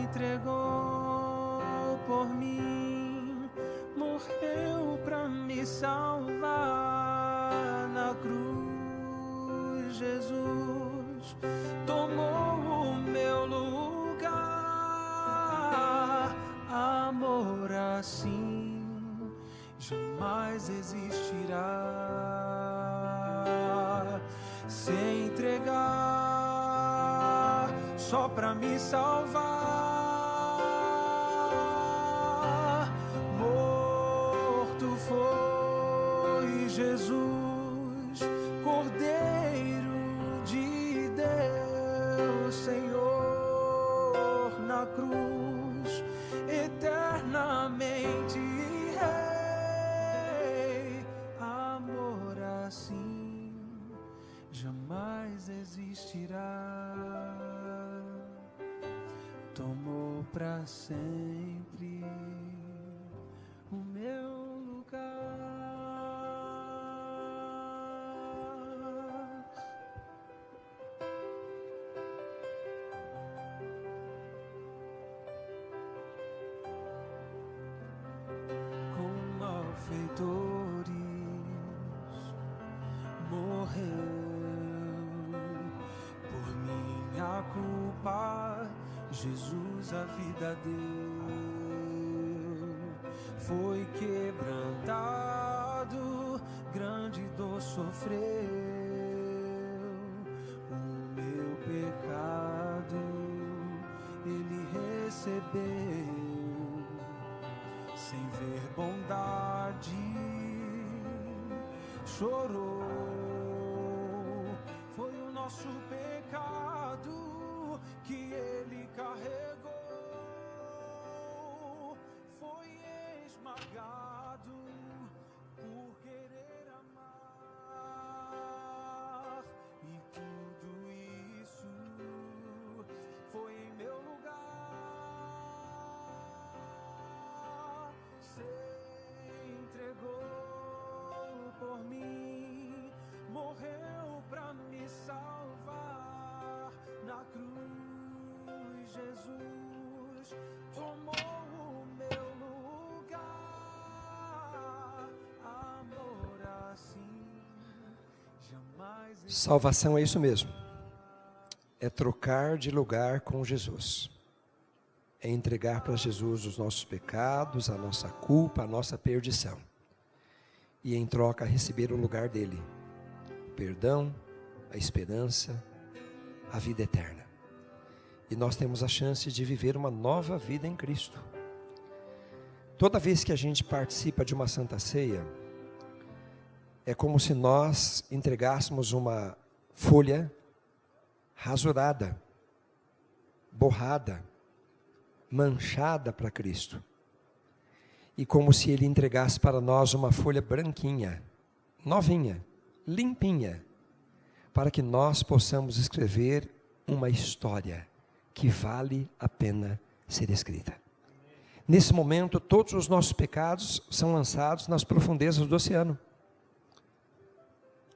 entregou por mim, morreu pra me salvar. Na cruz, Jesus tomou o meu lugar. Amor assim jamais existirá. Se entregar só pra me salvar. Morto foi Jesus, Cordeiro de Deus, Senhor na cruz, eternamente Rei. Amor assim jamais existirá. Tomou pra sempre o meu lugar. Com malfeitores morreu por minha culpa. Jesus a vida deu, foi quebrantado, grande dor sofreu. O meu pecado ele recebeu, sem ver bondade, chorou. Foi o nosso pecado que ele carregou. Foi esmagado por querer amar, e tudo isso foi em meu lugar. Se entregou por mim, morreu pra me salvar. Na cruz, Jesus tomou o meu lugar. Amor assim jamais. Salvação é isso mesmo. É trocar de lugar com Jesus. É entregar para Jesus os nossos pecados, a nossa culpa, a nossa perdição. E em troca receber o lugar dele. O perdão, a esperança, a vida eterna. E nós temos a chance de viver uma nova vida em Cristo. Toda vez que a gente participa de uma Santa Ceia, é como se nós entregássemos uma folha rasurada, borrada, manchada para Cristo. E como se Ele entregasse para nós uma folha branquinha, novinha, limpinha, para que nós possamos escrever uma história que vale a pena ser escrita. Nesse momento, todos os nossos pecados são lançados nas profundezas do oceano.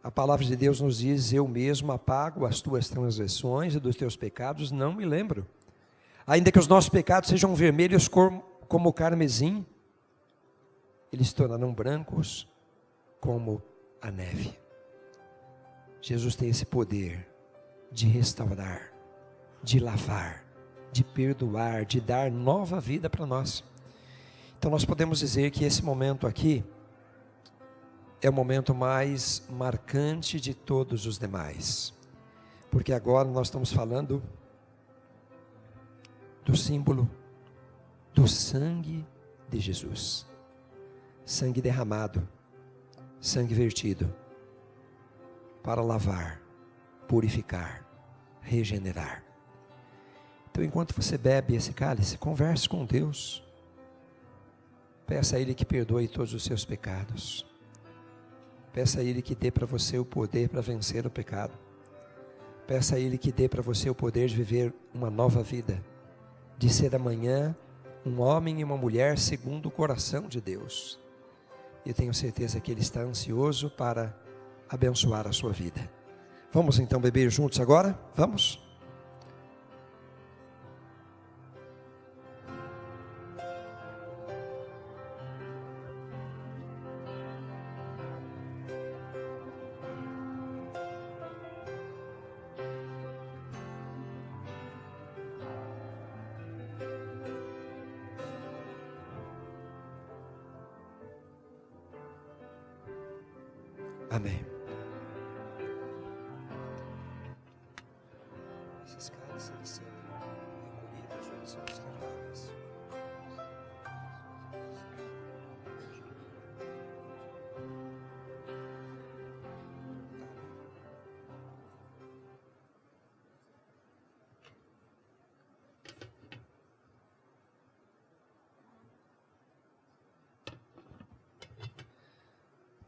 A palavra de Deus nos diz: eu mesmo apago as tuas transgressões e dos teus pecados não me lembro. Ainda que os nossos pecados sejam vermelhos como o carmesim, eles se tornarão brancos como a neve. Jesus tem esse poder de restaurar, de lavar, de perdoar, de dar nova vida para nós. Então nós podemos dizer que esse momento aqui é o momento mais marcante de todos os demais, porque agora nós estamos falando do símbolo do sangue de Jesus. Sangue derramado, sangue vertido, para lavar, purificar, regenerar. Então, enquanto você bebe esse cálice, converse com Deus. Peça a Ele que perdoe todos os seus pecados. Peça a Ele que dê para você o poder para vencer o pecado. Peça a Ele que dê para você o poder de viver uma nova vida, de ser amanhã um homem e uma mulher segundo o coração de Deus. Eu tenho certeza que Ele está ansioso para abençoar a sua vida. Vamos então beber juntos agora? Vamos? Amém. Esses cálices, eles são recolhidos, eles são descartáveis.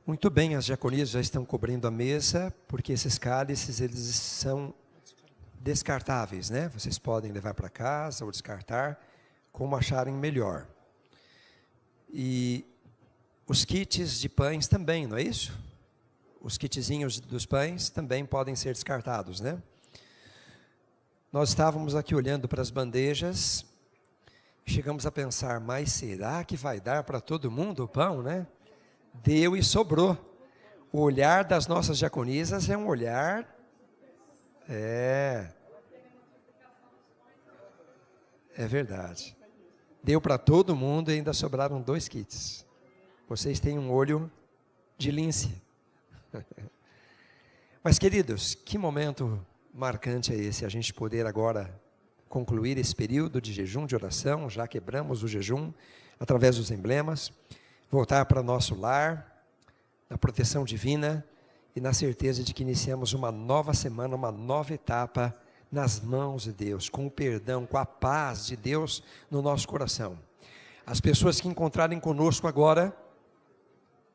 Muito bem, as diaconias já estão cobrindo a mesa, porque esses cálices, eles são descartáveis, né? Vocês podem levar para casa ou descartar, como acharem melhor. E os kits de pães também, não é isso? Os kitzinhos dos pães também podem ser descartados, né? Nós estávamos aqui olhando para as bandejas, e chegamos a pensar, mas será que vai dar para todo mundo o pão, né? Deu e sobrou. O olhar das nossas diaconisas é um olhar... É verdade. Deu para todo mundo e ainda sobraram 2 kits. Vocês têm um olho de lince. Mas, queridos, que momento marcante é esse, a gente poder agora concluir esse período de jejum, de oração, já quebramos o jejum através dos emblemas, voltar para nosso lar, na proteção divina e na certeza de que iniciamos uma nova semana, uma nova etapa nas mãos de Deus, com o perdão, com a paz de Deus no nosso coração. As pessoas que encontrarem conosco agora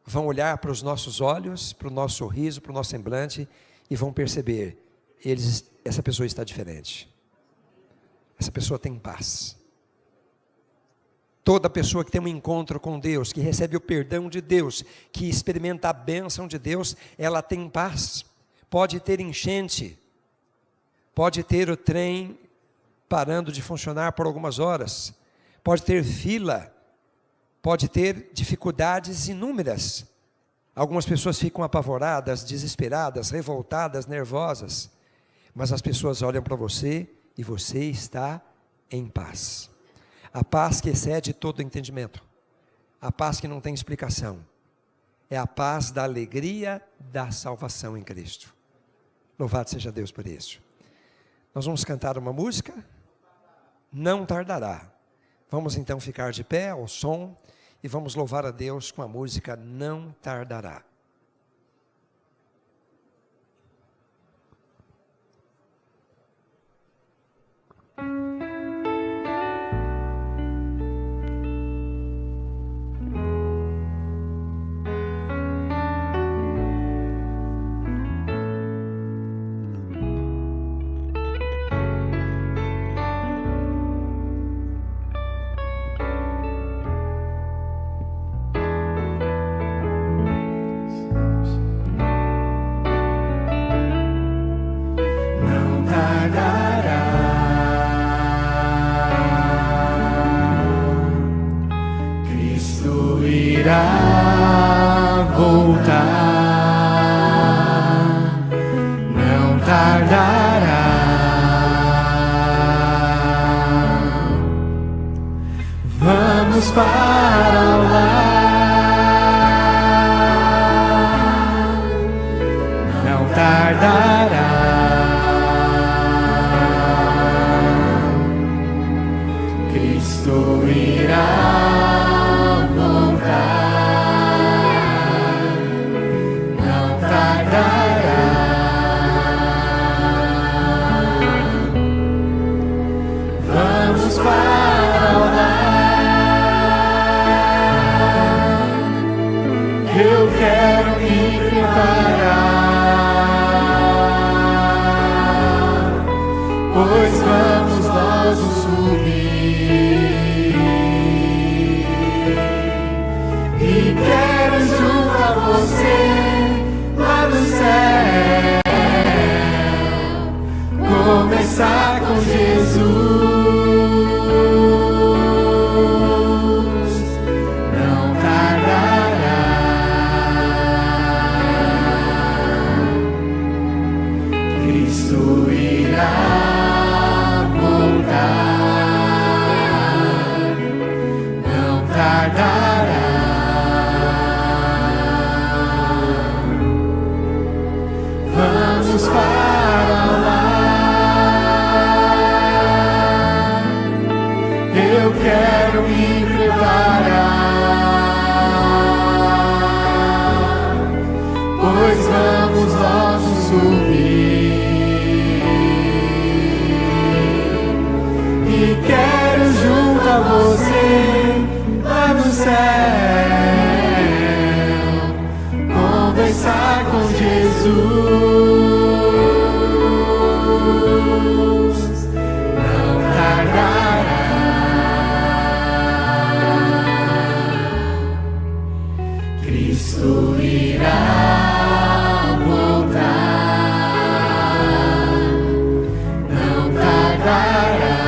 vão olhar para os nossos olhos, para o nosso sorriso, para o nosso semblante e vão perceber, essa pessoa está diferente. Essa pessoa tem paz. Toda pessoa que tem um encontro com Deus, que recebe o perdão de Deus, que experimenta a bênção de Deus, ela tem paz. Pode ter enchente, pode ter o trem parando de funcionar por algumas horas, pode ter fila, pode ter dificuldades inúmeras. Algumas pessoas ficam apavoradas, desesperadas, revoltadas, nervosas, mas as pessoas olham para você e você está em paz. A paz que excede todo entendimento, a paz que não tem explicação, é a paz da alegria da salvação em Cristo. Louvado seja Deus por isso. Nós vamos cantar uma música, Não Tardará. Vamos então ficar de pé ao som e vamos louvar a Deus com a música Não Tardará. Irá voltar, não tardará. Vamos para o lar, não tardará. Cristo irá voltar, não tardará. Vamos para o lar, eu quero me preparar, pois vamos nós subir, e quero junto a você lá no céu começar com Jesus. Não tardará. Cristo irá voltar, não tardará. Vamos para lá, eu quero me preparar, pois vamos logo subir, e quero junto a você lá no céu conversar com Jesus. Não tardará. Cristo irá voltar, não tardará.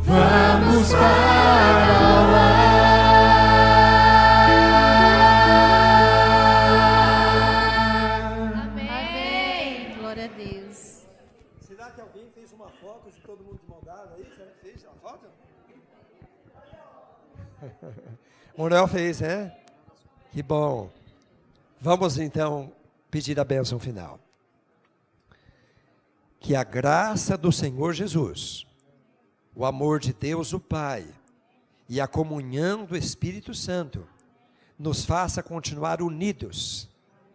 Vamos para lá, Amém. Glória a Deus. Será que alguém fez uma foto de todo mundo de mão dada aí? Será que fez uma foto? Manuel fez, né? Que bom. Vamos então pedir a bênção final. Que a graça do Senhor Jesus, o amor de Deus o Pai e a comunhão do Espírito Santo nos faça continuar unidos,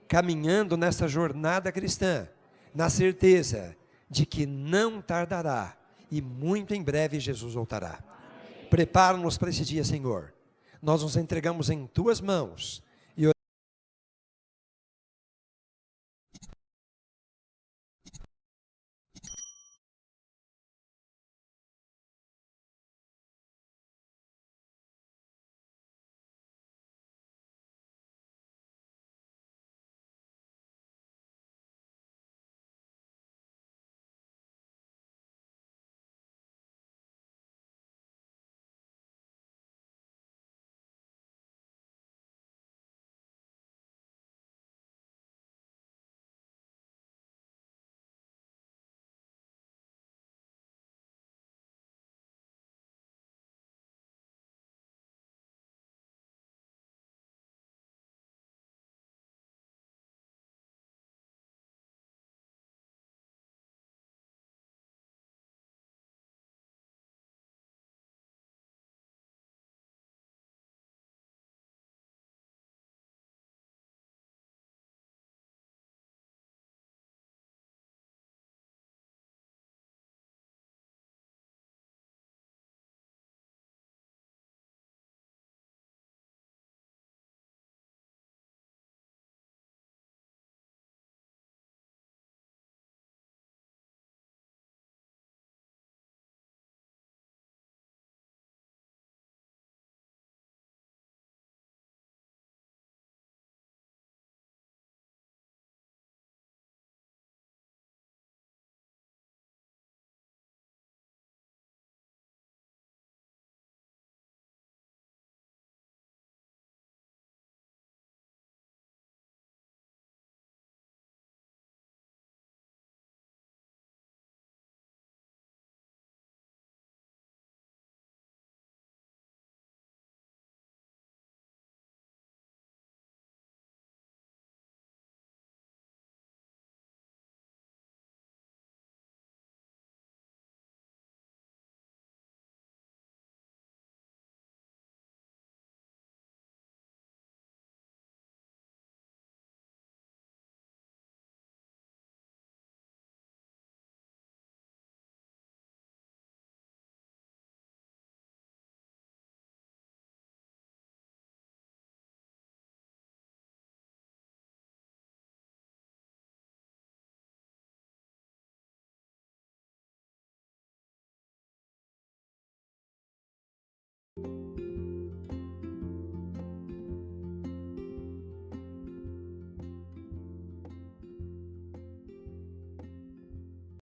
caminhando nessa jornada cristã, na certeza de que não tardará e muito em breve Jesus voltará. Prepara-nos para esse dia, Senhor. Nós nos entregamos em Tuas mãos